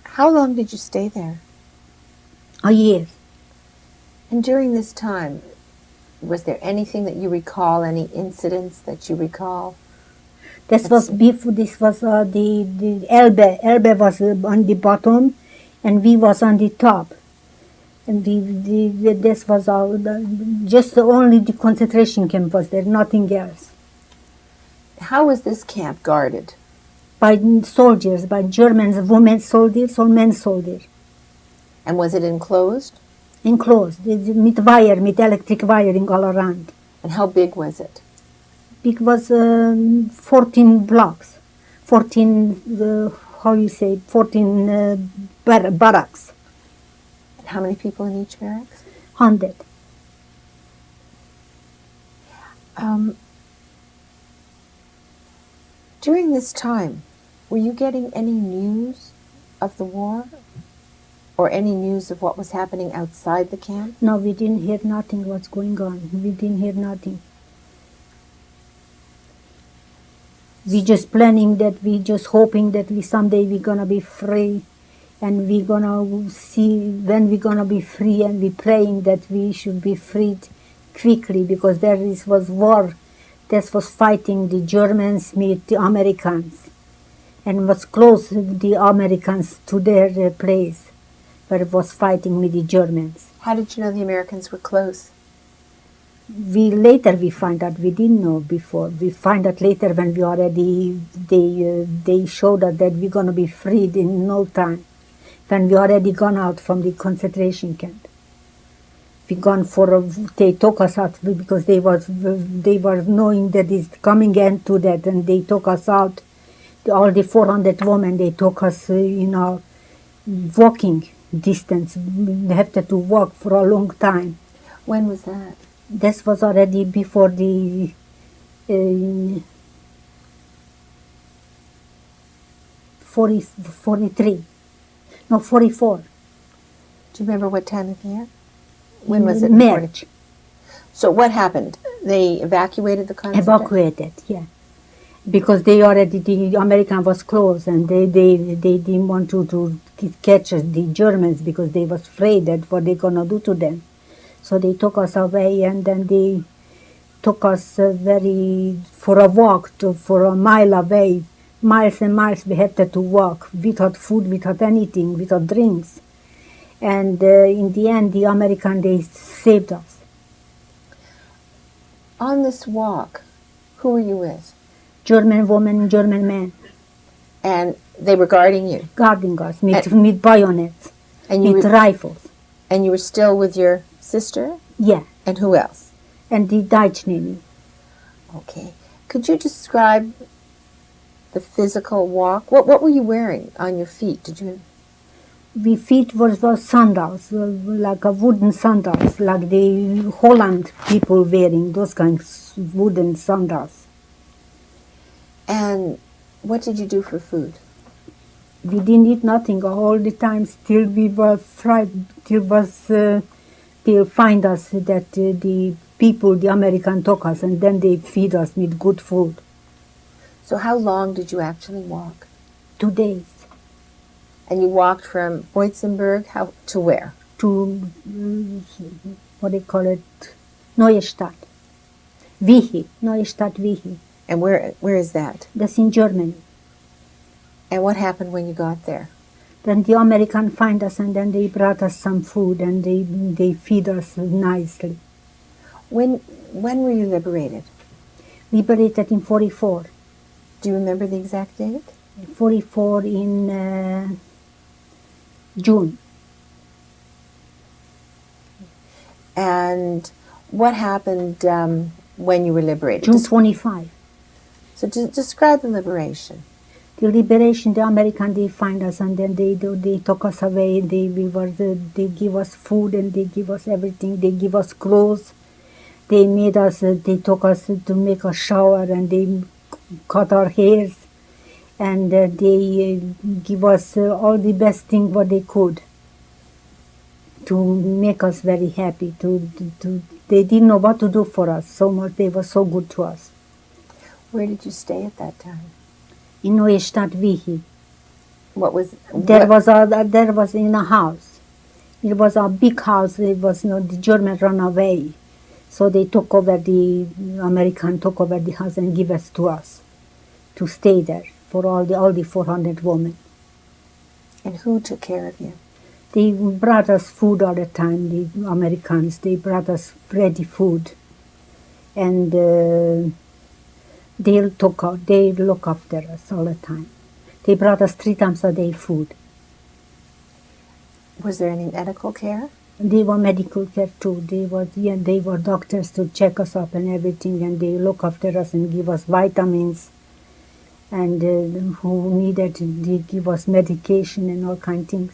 How long did you stay there? A year. And during this time, was there anything that you recall, any incidents that you recall? This was before. This was the Elbe. Elbe was on the bottom, and we was on the top. And this was all. Just only the concentration camp was there. Nothing else. How was this camp guarded? By soldiers, by Germans, women soldiers or men soldiers. And was it enclosed? Enclosed, with wire, with electric wiring all around. And how big was it? It was 14 blocks, 14, 14 barracks. And how many people in each barracks? 100. During this time, were you getting any news of the war? Or any news of what was happening outside the camp? No, we didn't hear nothing what's going on. We didn't hear nothing. We just planning that, we just hoping that someday we're gonna be free, and we're gonna see when we're gonna be free, and we praying that we should be freed quickly, because there was war. This was fighting the Germans with the Americans, and was close the Americans to their place, but it was fighting with the Germans. How did you know the Americans were close? Later we find out. We didn't know before. We find out later when we already they showed us that we're gonna be freed in no time. When we already gone out from the concentration camp. We gone they took us out because they were knowing that it's coming end to that, and they took us out. All the 400 women, they took us walking distance. We have to walk for a long time. When was that? This was already before the 43. No, 44. Do you remember what time of year? When was it? March. So what happened? They evacuated the concentration? Evacuated, yeah. Because the American was closed, and they didn't want to catch the Germans, because they was afraid that what they're gonna do to them. So they took us away, and then they took us for a walk for a mile away. Miles and miles we had to walk, without food, without anything, without drinks. And in the end, the American, they saved us. On this walk, who were you with? German woman, German man. And they were guarding you? Guarding us with bayonets, and with rifles. And you were still with your sister? Yeah, And who else? and the Dutch Navy. Okay. Could you describe the physical walk? What were you wearing on your feet? Did you? We feet was sandals, like a wooden sandals, like the Holland people wearing those kinds of wooden sandals. And what did you do for food? We didn't eat nothing all the time. Still, we were fried. Till find us that the people, the American, took us, and then they feed us with good food. So how long did you actually walk? 2 days And you walked from Boitzenberg to where? to what they call it, Neustadt, Vichy, Neustadt, Vichy. And where is that? That's in Germany. And what happened when you got there? Then the American find us, and then they brought us some food, and they feed us nicely. When were you liberated? Liberated in 44. Do you remember the exact date? 44 in June. And what happened when you were liberated? June 25. So describe the liberation. The liberation, the American, they find us, and then they took us away. They give us food, and they give us everything. They give us clothes. They made us. They took us to make a shower, and they cut our hairs, and they give us all the best thing what they could to make us very happy. They didn't know what to do for us so much. They were so good to us. Where did you stay at that time? In Neustadt, Vichy. There was in a house. It was a big house. It was the German run away, so they took over the American took over the house and give us to stay there for all the 400 women. And who took care of you? They brought us food all the time. The Americans, they brought us ready food, and they look after us all the time. They brought us 3 times a day food. Was there any medical care? They were medical care too. They were doctors to check us up and everything, and they look after us and give us vitamins, and who needed, they give us medication and all kind of things.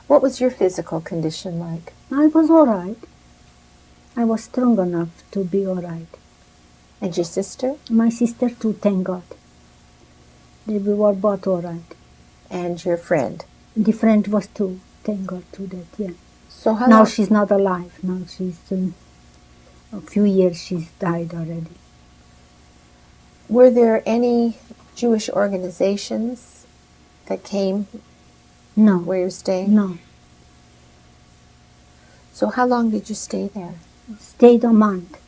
What was your physical condition like? I was all right. I was strong enough to be all right. And your sister? My sister too, thank God. We were both all right. And your friend? The friend was too, thank God to that, yeah. So how now long? she's not alive. Now she's, a few years she's died already. Were there any Jewish organizations that came No, where you're staying? no. So how long did you stay there? Stayed a month.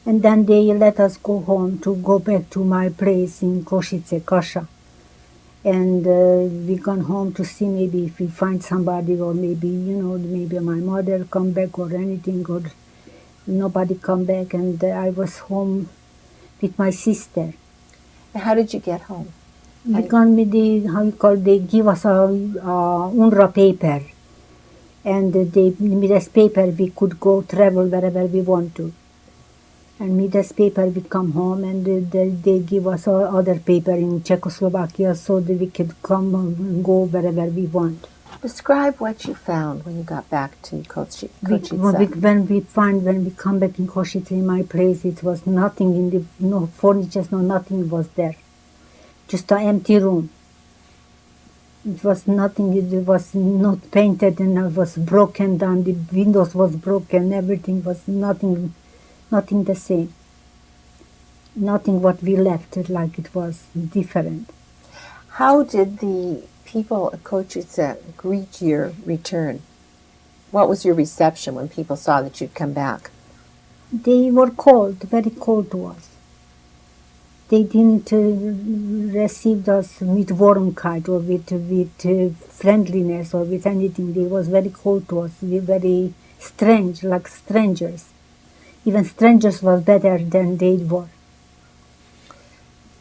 And then they let us go home to go back to my place in Košice, Kasha. And we gone home to see maybe if we find somebody, or maybe, maybe my mother come back or anything, or nobody come back. And I was home with my sister. And how did you get home? We gone with they give us a UNRWA paper. And with this paper we could go travel wherever we want to. And with this paper we come home, and they give us other paper in Czechoslovakia, so that we could come and go wherever we want. Describe what you found when you got back to Košice. When we come back in Košice, in my place, it was nothing no furniture, no nothing was there. Just an empty room. It was nothing, it was not painted, and it was broken down, the windows was broken, everything was nothing the same. Nothing what we left, like it was different. How did the people at Košice greet your return? What was your reception when people saw that you'd come back? They were cold, very cold to us. They didn't receive us with warmkeit or with friendliness or with anything. They was very cold to us, very strange, like strangers. Even strangers were better than they were.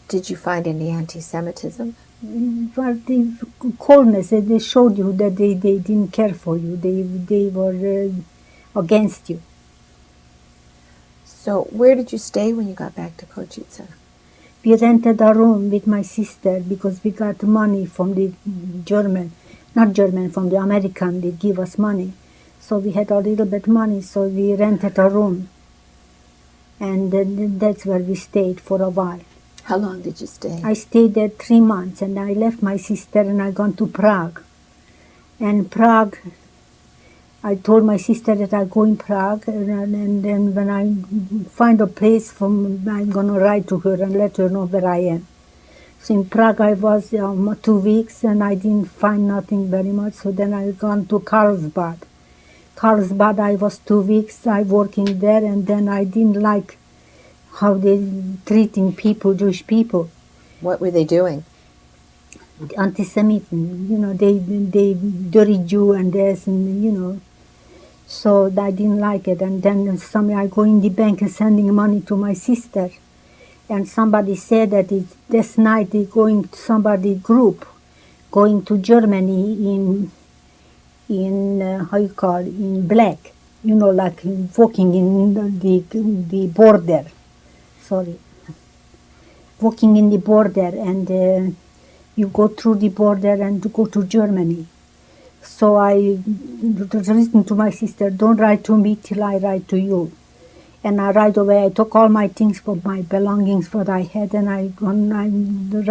Did you find any anti-Semitism? But the coldness, they showed you that they didn't care for you. They were against you. So where did you stay when you got back to Košice? We rented a room with my sister because we got money from the from the American. They give us money. So we had a little bit money, so we rented a room. And that's where we stayed for a while. How long did you stay? I stayed there 3 months, and I left my sister and I gone to Prague. And Prague, I told my sister that I go in Prague, and then when I find a place, I'm going to write to her and let her know where I am. So in Prague I was 2 weeks, and I didn't find nothing very much, so then I gone to Carlsbad. Carlsbad I was 2 weeks, I working there, and then I didn't like how they treating people, Jewish people. What were they doing? Anti-Semitism, they dirty Jew and this, and so I didn't like it. And then I go in the bank and sending money to my sister, and somebody said that this night they going somebody group going to Germany in how you call it, in black, like walking in the border. Sorry, walking in the border, and you go through the border and go to Germany. So I listened to my sister, don't write to me till I write to you. And right away I took all my things, for my belongings, what I had, and I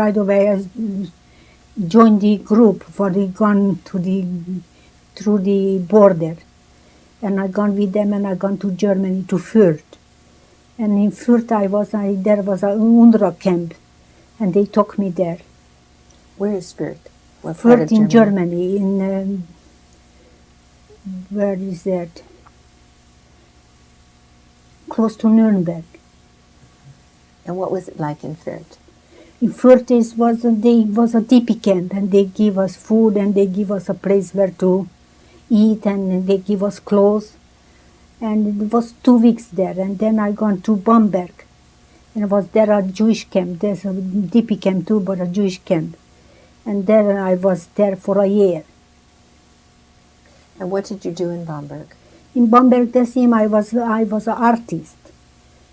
right away I joined the group for the gone through the border. And I gone with them, and I gone to Germany, to Fürth. And in Fürth there was a UNRWA camp, and they took me there. Where is Fürth? What part of Fürth in Germany, in where is that? Close to Nuremberg. And what was it like in Fürth? In Fürth was a DP camp, and they give us food, and they give us a place where to eat, and they give us clothes. And it was 2 weeks there, and then I gone to Bamberg, and was there a Jewish camp. There's a DP camp too, but a Jewish camp. And there I was there for a year. And what did you do in Bamberg? In Bamberg, the same. I was an artist.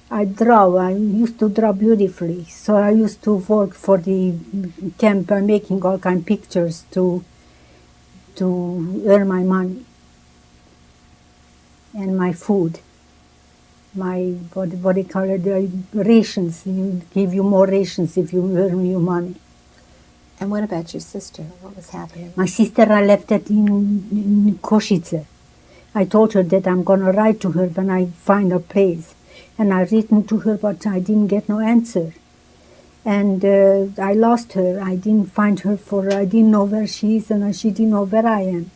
I draw. I used to draw beautifully. So I used to work for the camp by making all kind of pictures to earn my money and my food. My what they call it, the rations. You give you more rations if you earn your money. And what about your sister? What was happening? My sister, I left it in Košice. I told her that I'm going to write to her when I find a place. And I written to her, but I didn't get no answer. And I lost her. I didn't find her I didn't know where she is, and she didn't know where I am.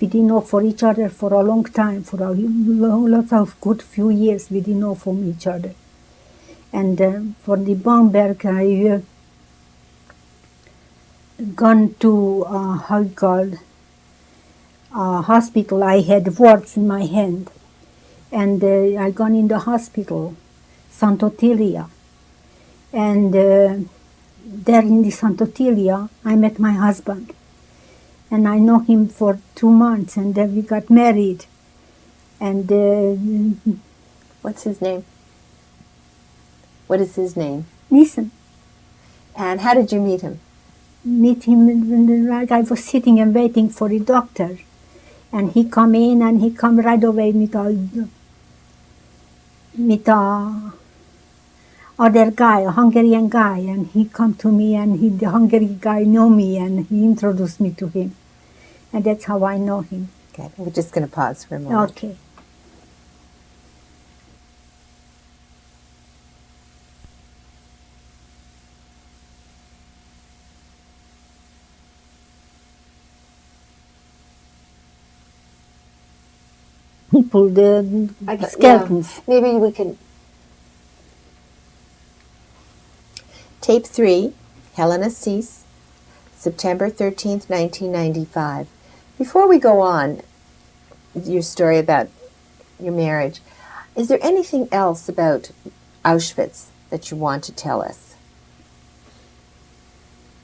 We didn't know for each other for a long time, for a lot of good few years we didn't know from each other. And for the Bamberg, I gone to hospital. I had warts in my hand, and I gone in the hospital, Santotilia, and there in the Santotilia I met my husband, and I know him for 2 months, and then we got married. And what's his name? What is his name? Nissen. And how did you meet him? Meet him like I was sitting and waiting for the doctor, and he come in, and he come right away with other guy, a Hungarian guy, and he come to me, and the Hungarian guy know me, and he introduced me to him, and that's how I know him. Okay, we're just going to pause for a moment. Okay. People, the skeletons. Yeah, maybe we could. Tape 3, Helena Ciss, September 13th, 1995. Before we go on with your story about your marriage, is there anything else about Auschwitz that you want to tell us?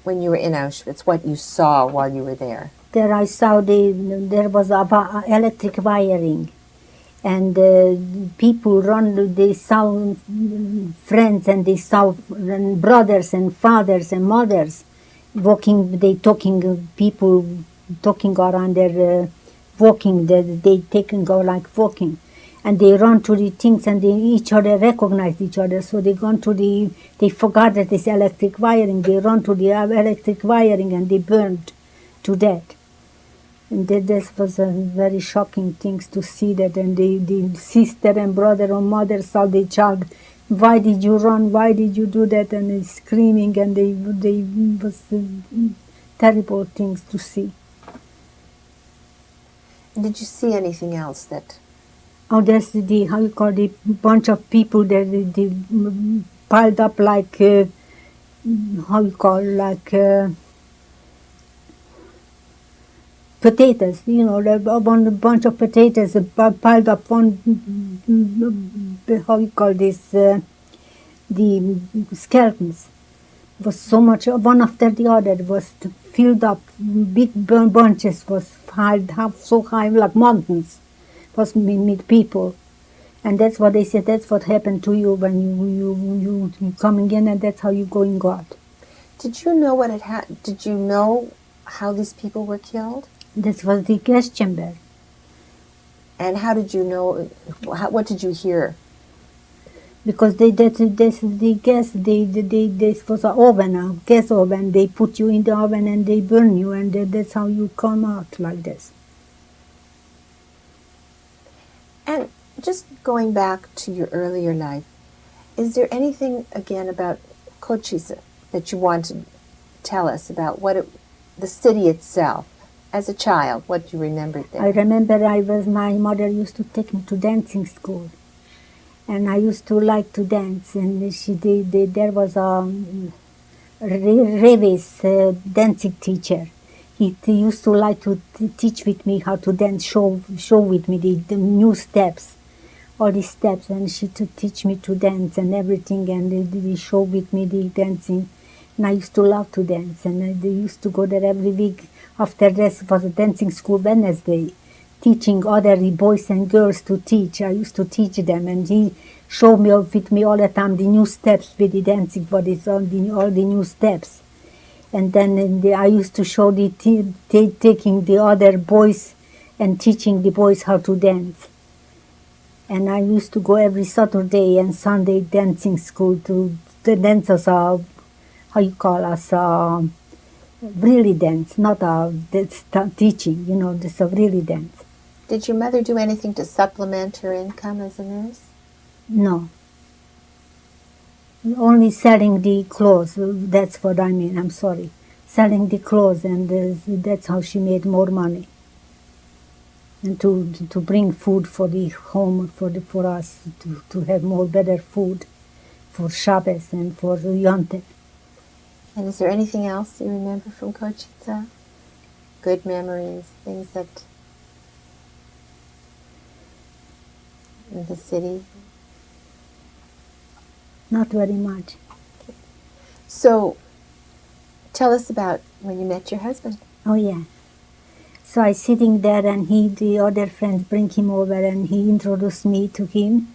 when you were in Auschwitz, what you saw while you were there. There I saw there was electric wiring, and people run. They saw friends, and they saw brothers and fathers and mothers walking. They talking people talking around their walking. They taking go like walking, and they run to the things, and they each other recognized each other. So they gone to they forgot that it's electric wiring. They run to the electric wiring, and they burned to death. And this was a very shocking thing to see that. And the sister and brother or mother saw the child. Why did you run? Why did you do that? And he's screaming, and they was terrible things to see. Did you see anything else that? Oh, there's the how you call the bunch of people that they piled up like how you call like. Potatoes, you know, one bunch of potatoes piled up one, how you call this, the skeletons. It was so much, one after the other, it was filled up, big bunches was piled up so high, like mountains, was with people. And that's what they said, that's what happened to you when you coming in, and that's how you going out. Did you know what did you know how these people were killed? This was the gas chamber. And how did you know, what did you hear? Because this was an oven, a gas oven. They put you in the oven and they burn you, and that's how you come out like this. And just going back to your earlier life, is there anything again about Košice that you want to tell us about the city itself? As a child, what you remembered there? I remember my mother used to take me to dancing school, and I used to like to dance. And there was a Revis dancing teacher. He used to like to teach with me how to dance, show with me the new steps, all these steps, and she to teach me to dance and everything, and they show with me the dancing. And I used to love to dance, and they used to go there every week. After this was a dancing school Wednesday, teaching other boys and girls to teach. I used to teach them, and he showed me with me all the time the new steps with the dancing, what is all the new steps. And then I used to show taking the other boys and teaching the boys how to dance. And I used to go every Saturday and Sunday dancing school to dance as a, how you call us, really dance, not teaching, you know, this a really dance. Did your mother do anything to supplement her income as a nurse? No. Only selling the clothes, that's what I mean, I'm sorry. Selling the clothes, and that's how she made more money. And to bring food for the home, for us, to have more better food for Shabbos and for Yom Tov. And is there anything else you remember from Košice? Good memories, things that in the city? Not very much. So, tell us about when you met your husband. Oh yeah. So I sitting there, and the other friends bring him over, and he introduced me to him.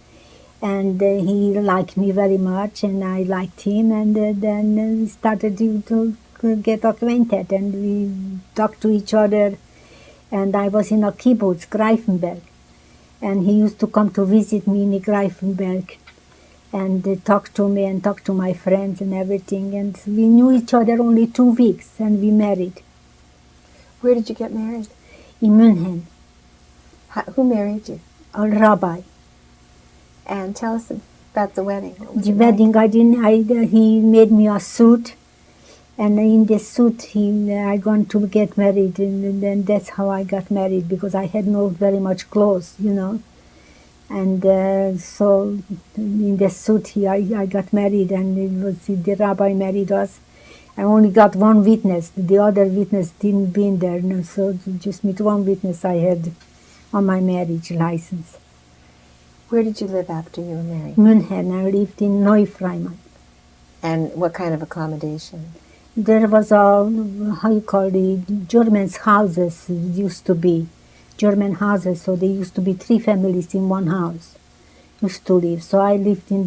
And he liked me very much, and I liked him, and then we started to get acquainted, and we talked to each other. And I was in a kibbutz, Greifenberg, and he used to come to visit me in Greifenberg, and talk to me and talk to my friends and everything. And we knew each other only 2 weeks, and we married. Where did you get married? In München. Who married you? A rabbi. And tell us about the wedding. The wedding, he made me a suit, and in the suit I going to get married, and then that's how I got married, because I had not very much clothes, you know. And so in the suit I got married, and it was the rabbi married us. I only got one witness. The other witness didn't be there, no, so just with one witness I had on my marriage license. Where did you live after you were married? München. I lived in Neufreimann. And what kind of accommodation? There was a, how you call it, Germans' houses used to be, German houses, so there used to be 3 families in one house, used to live. So I lived in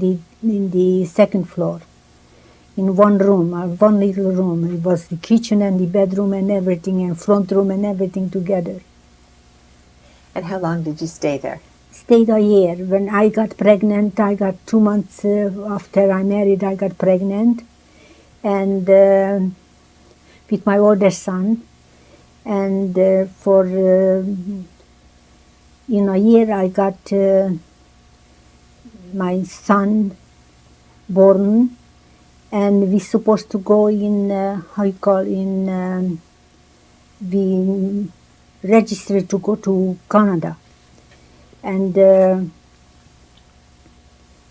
the second floor, in one room, one little room. It was the kitchen and the bedroom and everything, and front room and everything together. And how long did you stay there? Stayed a year. When I got pregnant, I got 2 months after I married, I got pregnant, and with my older son. And for in a year, I got my son born, and we supposed to go in how you call in we registered to go to Canada. And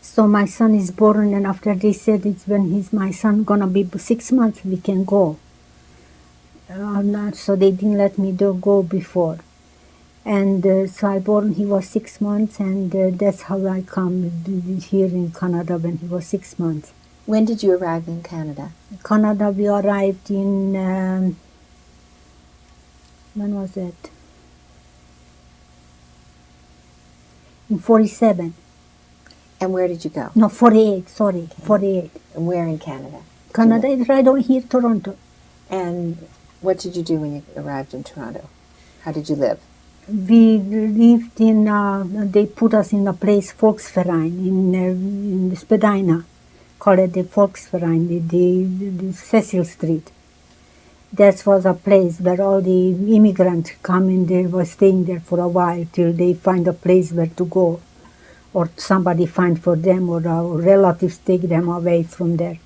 so my son is born, and after they said it's when my son gonna be 6 months, we can go. So they didn't let me go before. And so I born, he was 6 months, and that's how I come here in Canada when he was 6 months. When did you arrive in Canada? Canada, we arrived in, when was that? In 47. And where did you go? No, 48, sorry, okay. 48. And where in Canada? Canada is right over here, Toronto. And what did you do when you arrived in Toronto? How did you live? We lived in, they put us in a place, Volksverein, in Spadina, called it the Volksverein, the Cecil Street. That was a place where all the immigrants come in. They were staying there for a while till they find a place where to go, or somebody find for them, or our relatives take them away from there.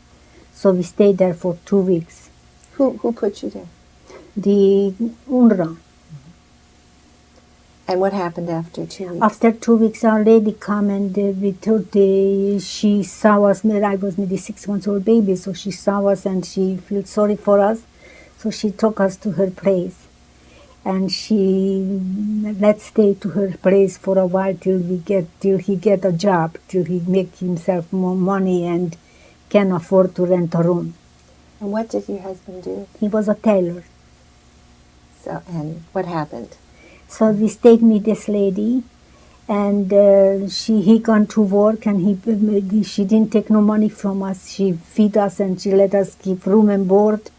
So we stayed there for 2 weeks. Who put you there? The UNRWA. And what happened after 2 weeks? After 2 weeks, our lady come, and we thought she saw us. I was maybe 6 months old baby, so she saw us and she felt sorry for us. So she took us to her place, and she let's stay to her place for a while till he get a job, till he make himself more money and can afford to rent a room. And what did your husband do? He was a tailor. So, and what happened? So we stayed with this lady, and he gone to work, and she didn't take no money from us. She feed us, and she let us keep room and board,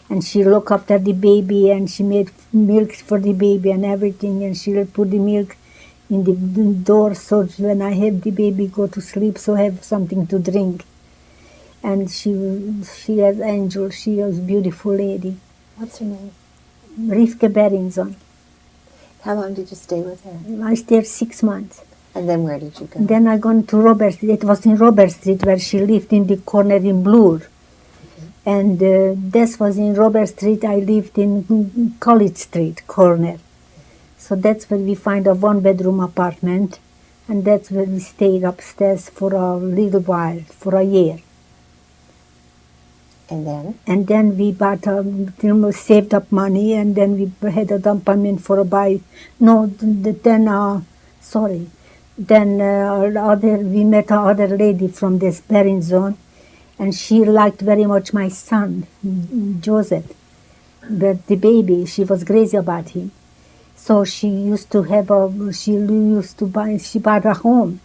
and she look after the baby, and she made milk for the baby and everything, and she put the milk in the door, so when I have the baby go to sleep, so have something to drink. And she has angel. She was beautiful lady. What's her name? Rivka Berenson. How long did you stay with her? I stayed 6 months. And then where did you go? Then I gone to Robert Street. It was in Robert Street where she lived, in the corner in Bloor. And this was in Robert Street. I lived in College Street corner. So that's where we find a 1-bedroom apartment. And that's where we stayed upstairs for a little while, for a year. And then? And then we bought, saved up money, and then we had a down payment for a buy. No, Then we met another lady from this Berlin zone, and she liked very much my son, Joseph. But the baby, she was crazy about him. So she bought a home.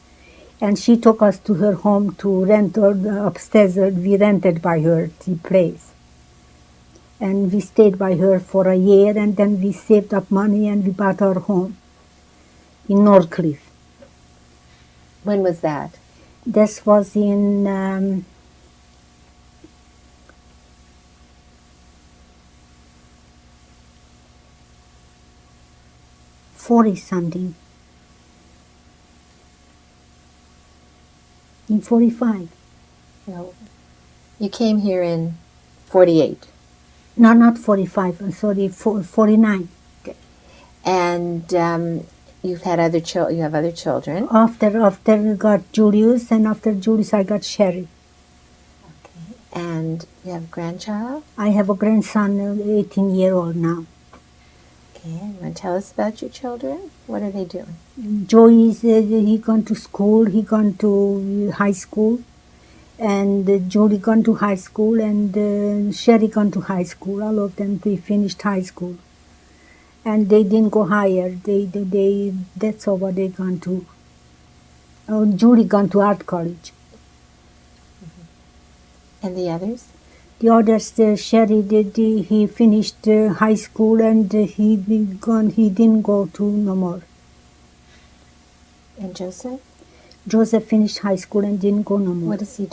And she took us to her home to rent upstairs. We rented by her the place. And we stayed by her for a year, and then we saved up money and we bought our home in Northcliffe. When was that? This was in 40-something. In 45. No. You came here in 48. No, not 45. Sorry, 49. Okay. And you've had other children. You have other children. After I got Julius, and after Julius I got Sherry. Okay. And you have a grandchild? I have a grandson, 18-year-old now. Okay. You want to tell us about your children? What are they doing? Joey is he gone to school. He gone to high school, and Julie gone to high school, and Sherry gone to high school. All of them, they finished high school. And they didn't go higher. They that's over they gone to. Julie gone to art college. And the others? The others, Sherry he finished high school, and he didn't go to no more. And Joseph? Joseph finished high school and didn't go no more. What is he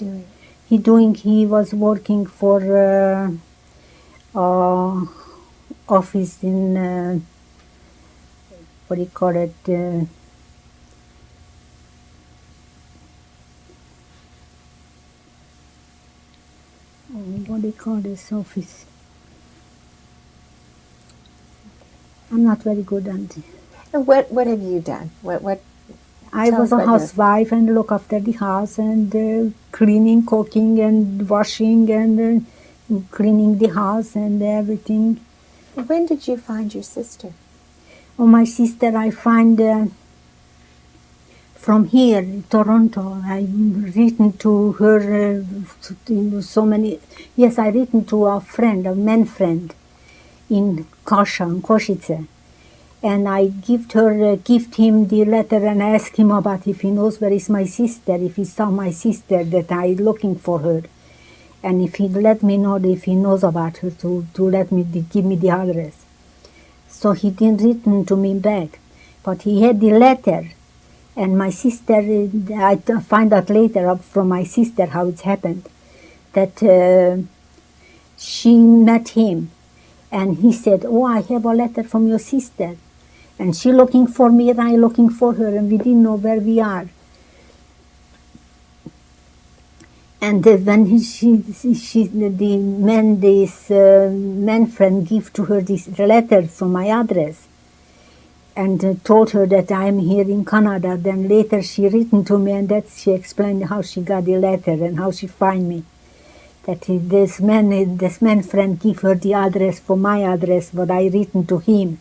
doing? He was working for office in what do you call it? What do you call this office? I'm not very good at it. And what have you done? What? I Tell was us a about your- housewife and look after the house and cleaning, cooking, and washing and cleaning the house and everything. When did you find your sister? Oh, my sister, I find from here, Toronto. I written to her so many. Yes, I written to a friend, a man friend, in Košice. And I gift him the letter and ask him about if he knows where is my sister, if he saw my sister, that I looking for her, and if he let me know if he knows about her to give me the address. So he didn't written to me back, but he had the letter, and my sister. I find out later from my sister how it's happened, that she met him, and he said, "Oh, I have a letter from your sister." And she looking for me and I looking for her, and we didn't know where we are. And when this man friend give to her this letter from my address, and told her that I'm here in Canada. Then later she written to me, and that she explained how she got the letter and how she find me. That this man friend give her the address for my address, but I written to him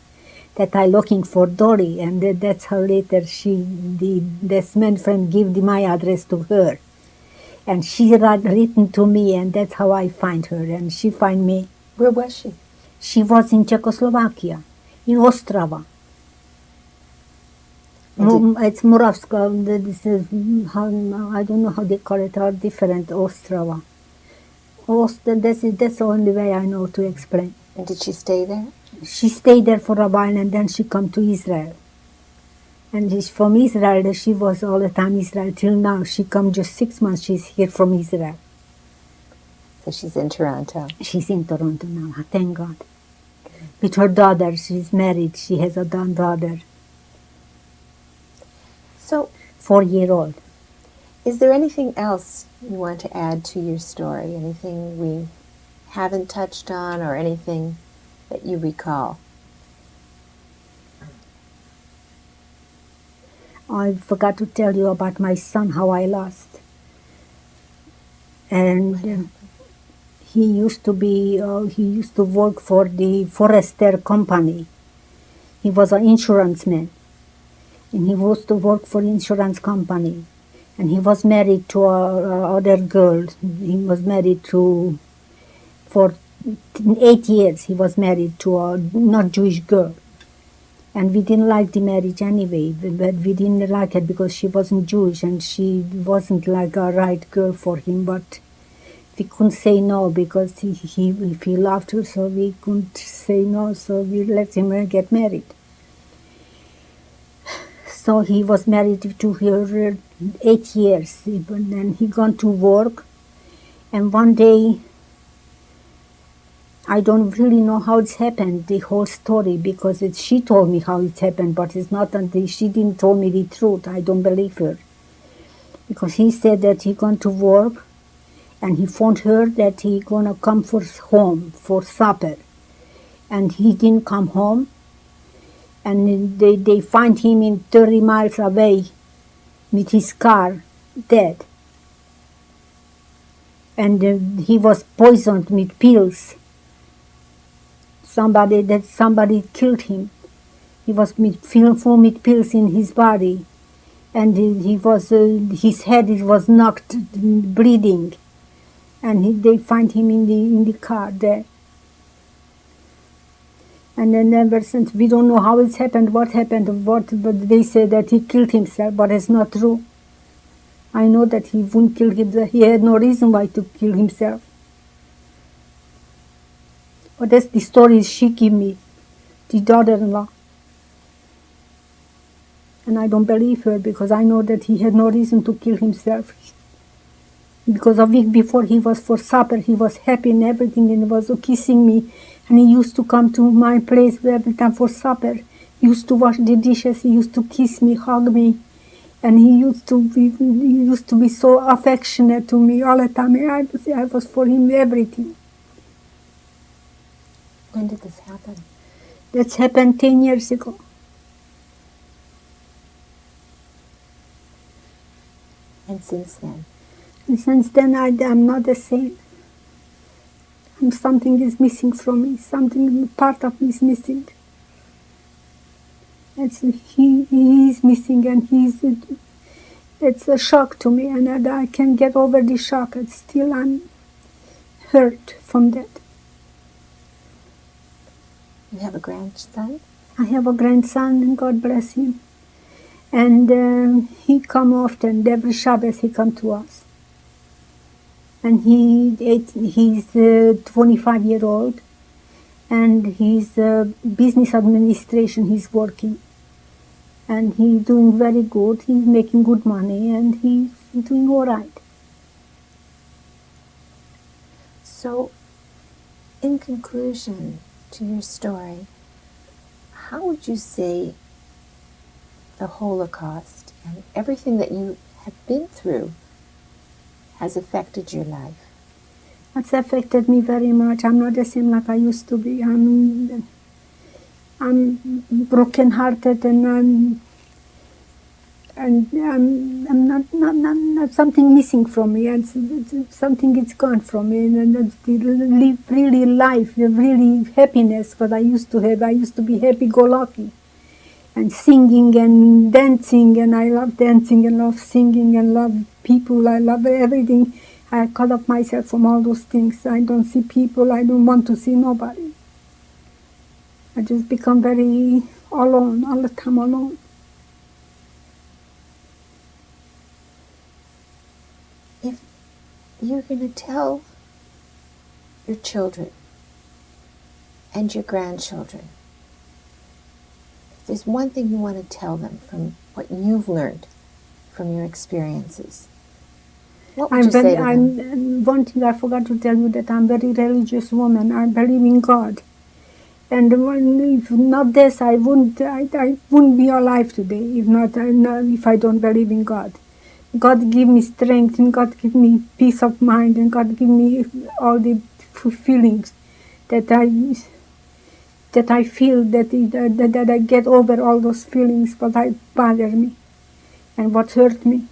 that I looking for Dory, and that's how later this man friend give my address to her, and she written to me, and that's how I find her, and she find me. Where was she? She was in Czechoslovakia, in Ostrava. It's Moravska. I don't know how they call it, or different Ostrava. That's the only way I know to explain. And did she stay there? She stayed there for a while, and then she come to Israel. And she's from Israel. She was all the time Israel till now. She come just 6 months. She's here from Israel. So she's in Toronto. She's in Toronto now. Thank God. With her daughter, she's married. She has a daughter, So, 4-year-old. is there anything else you want to add to your story? Anything we haven't touched on, or anything that you recall? I forgot to tell you about my son, how I lost. And he used to work for the Forester company. He was an insurance man, and he used to work for insurance company. And he was married to other girl. He was married for 8 years. He was married to a not Jewish girl. And we didn't like the marriage anyway, but we didn't like it because she wasn't Jewish and she wasn't like a right girl for him. But we couldn't say no because if he loved her, so we couldn't say no. So we let him get married. So he was married to her 8 years, and then he gone to work. And one day, I don't really know how it's happened, the whole story, because she told me how it happened, but it's not until she didn't tell me the truth. I don't believe her. Because he said that he gone to work, and he phoned her that he gonna come home for supper. And he didn't come home, and they find him in 30 miles away with his car, dead. And he was poisoned with pills. Somebody killed him. He was full with pills in his body, and his head was knocked, bleeding, and they find him in the car there. And then ever since, we don't know how it's happened, what happened, but they say that he killed himself, but it's not true. I know that he wouldn't kill himself. He had no reason why to kill himself. But that's the story she gave me, the daughter-in-law. And I don't believe her, because I know that he had no reason to kill himself. Because a week before he was for supper, he was happy and everything, and he was kissing me. And he used to come to my place every time for supper. He used to wash the dishes, he used to kiss me, hug me. And he used to be so affectionate to me all the time. I was for him everything. When did this happen? That's happened 10 years ago. And since then? And since then, I'm not the same. Something is missing from me. Something, part of me is missing. He is missing, and it's a shock to me, and I can't get over the shock. And still, I'm hurt from that. You have a grandson? I have a grandson, and God bless him. And he come often. Every Shabbos he come to us. And he's 25-year-old, and he's business administration. He's working, and he's doing very good. He's making good money, and he's doing all right. So, in conclusion to your story, how would you say the Holocaust and everything that you have been through has affected your life? It's affected me very much. I'm not the same like I used to be. I'm broken-hearted, and I'm not something missing from me. Something is gone from me, and the really life, the really happiness what I used to have. I used to be happy-go-lucky, and singing and dancing, and I love dancing and love singing and love people. I love everything. I cut off myself from all those things. I don't see people. I don't want to see nobody. I just become very alone, all the time alone. If you're going to tell your children and your grandchildren, if there's one thing you want to tell them from what you've learned from your experiences, what would you say to them? One thing I forgot to tell you, that I'm a very religious woman. I believe in God. And if not this, I wouldn't be alive today if I don't believe in God. God give me strength, and God give me peace of mind, and God give me all the feelings that I feel, that I get over all those feelings what bother me and what hurt me.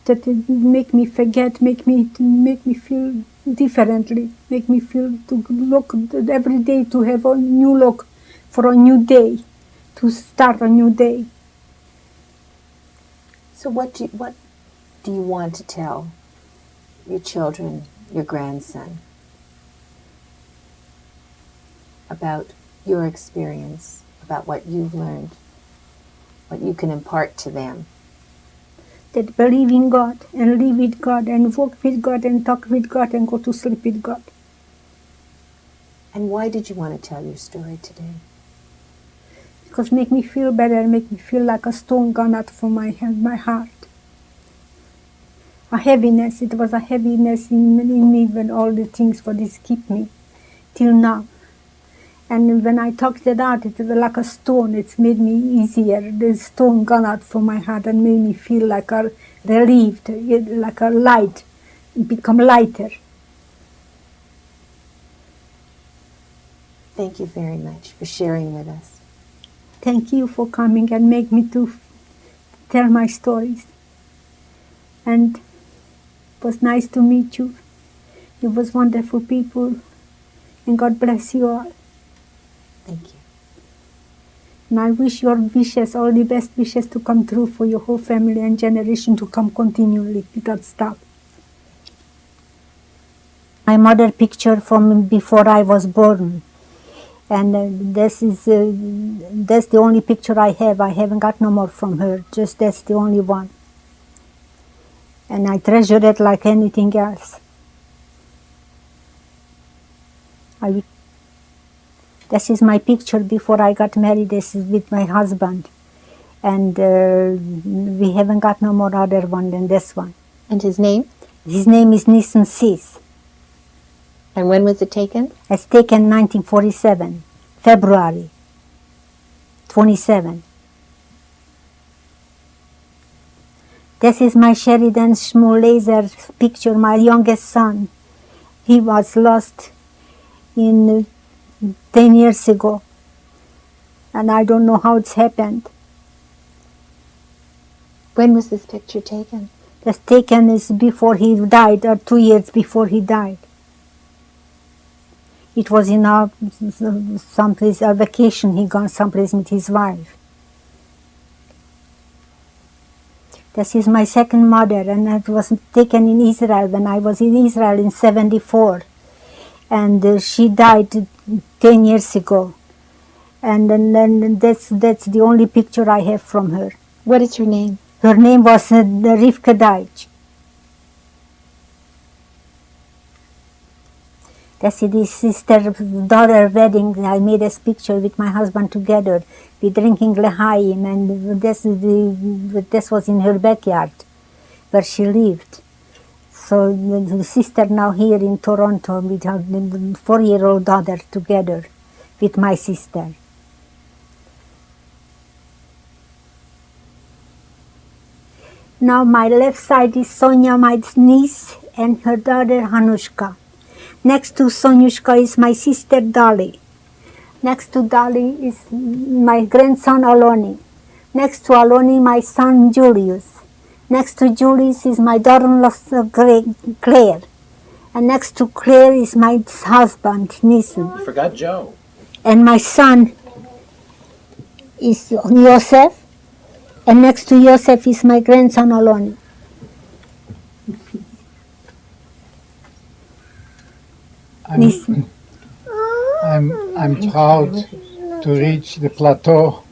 That it make me forget, make me feel differently, make me feel to look every day, to have a new look for a new day, to start a new day. So what do you want to tell your children, your grandson, about your experience, about what you've learned, what you can impart to them? That believe in God, and live with God, and walk with God, and talk with God, and go to sleep with God. And why did you want to tell your story today? Because make me feel better, make me feel like a stone gone out from my heart. A heaviness, it was a heaviness in me when all the things for this keep me till now. And when I talked it out, it was like a stone. It's made me easier. The stone gone out from my heart and made me feel like a relieved, like a light, become lighter. Thank you very much for sharing with us. Thank you for coming and make me to tell my stories. And it was nice to meet you. You was wonderful people. And God bless you all. Thank you. And I wish your wishes, all the best wishes to come true for your whole family and generation to come continually without stop. My mother picture from before I was born. And that's the only picture I have. I haven't got no more from her. Just that's the only one. And I treasure it like anything else. This is my picture before I got married. This is with my husband. And we haven't got no more other one than this one. And his name? His name is Julius Ciss. And when was it taken? It's taken 1947, February 27. This is my Sheridan Schmulazer picture, my youngest son. He was lost in 10 years ago, and I don't know how it's happened. When was this picture taken? This taken is before he died, or 2 years before he died. It was in someplace, a vacation. He gone someplace with his wife. This is my second mother, and it was taken in Israel when I was in Israel in 1974. And she died 10 years ago. And then that's the only picture I have from her. What is her name? Her name was Rivka Deitch. That's the sister-daughter wedding. I made this picture with my husband together. We drinking L'chaim, and this was in her backyard, where she lived. So the sister now here in Toronto with her 4-year-old daughter together with my sister. Now my left side is Sonia, my niece, and her daughter Hanushka. Next to Sonyushka is my sister Dolly. Next to Dolly is my grandson Aloni. Next to Aloni, my son Julius. Next to Julius is my daughter-in-law Claire. And next to Claire is my husband, Nissen. You forgot Joe. And my son is Yosef. And next to Yosef is my grandson Aloni. I'm proud to reach the plateau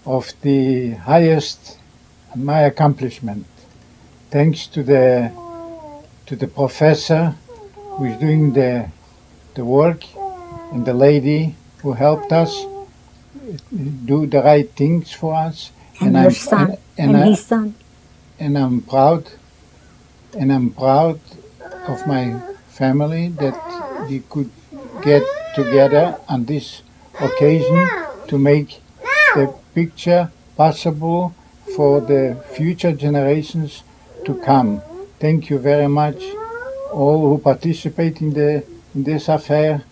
of the highest my accomplishment, thanks to the professor who is doing the work and the lady who helped us do the right things for us. And your son, and his son. And I'm proud of my family that we could get together on this occasion to make the picture possible for the future generations to come. Thank you very much, all who participate in this affair,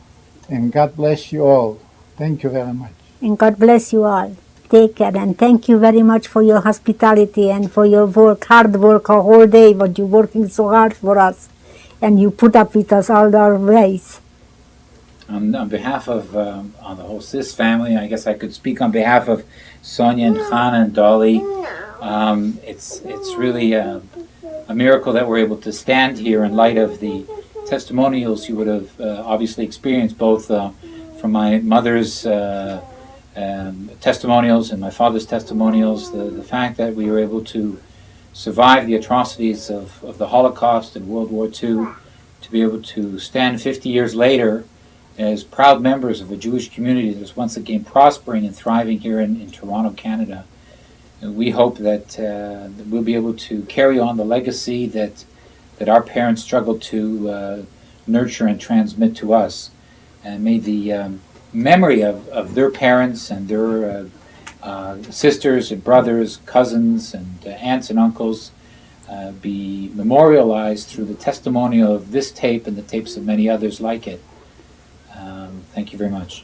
and God bless you all. Thank you very much. And God bless you all. Take care, and thank you very much for your hospitality and for your work, hard work a whole day, but you're working so hard for us, and you put up with us all our ways. On behalf of on the whole Ciss family, I guess I could speak on behalf of Sonia and Chana and Dolly. It's really a miracle that we're able to stand here in light of the testimonials you would have obviously experienced, both from my mother's testimonials and my father's testimonials. The fact that we were able to survive the atrocities of the Holocaust and World War II, to be able to stand 50 years later as proud members of a Jewish community that is once again prospering and thriving here in Toronto, Canada. And we hope that we'll be able to carry on the legacy that our parents struggled to nurture and transmit to us. And may the memory of their parents and their sisters and brothers, cousins and aunts and uncles be memorialized through the testimonial of this tape and the tapes of many others like it. Thank you very much.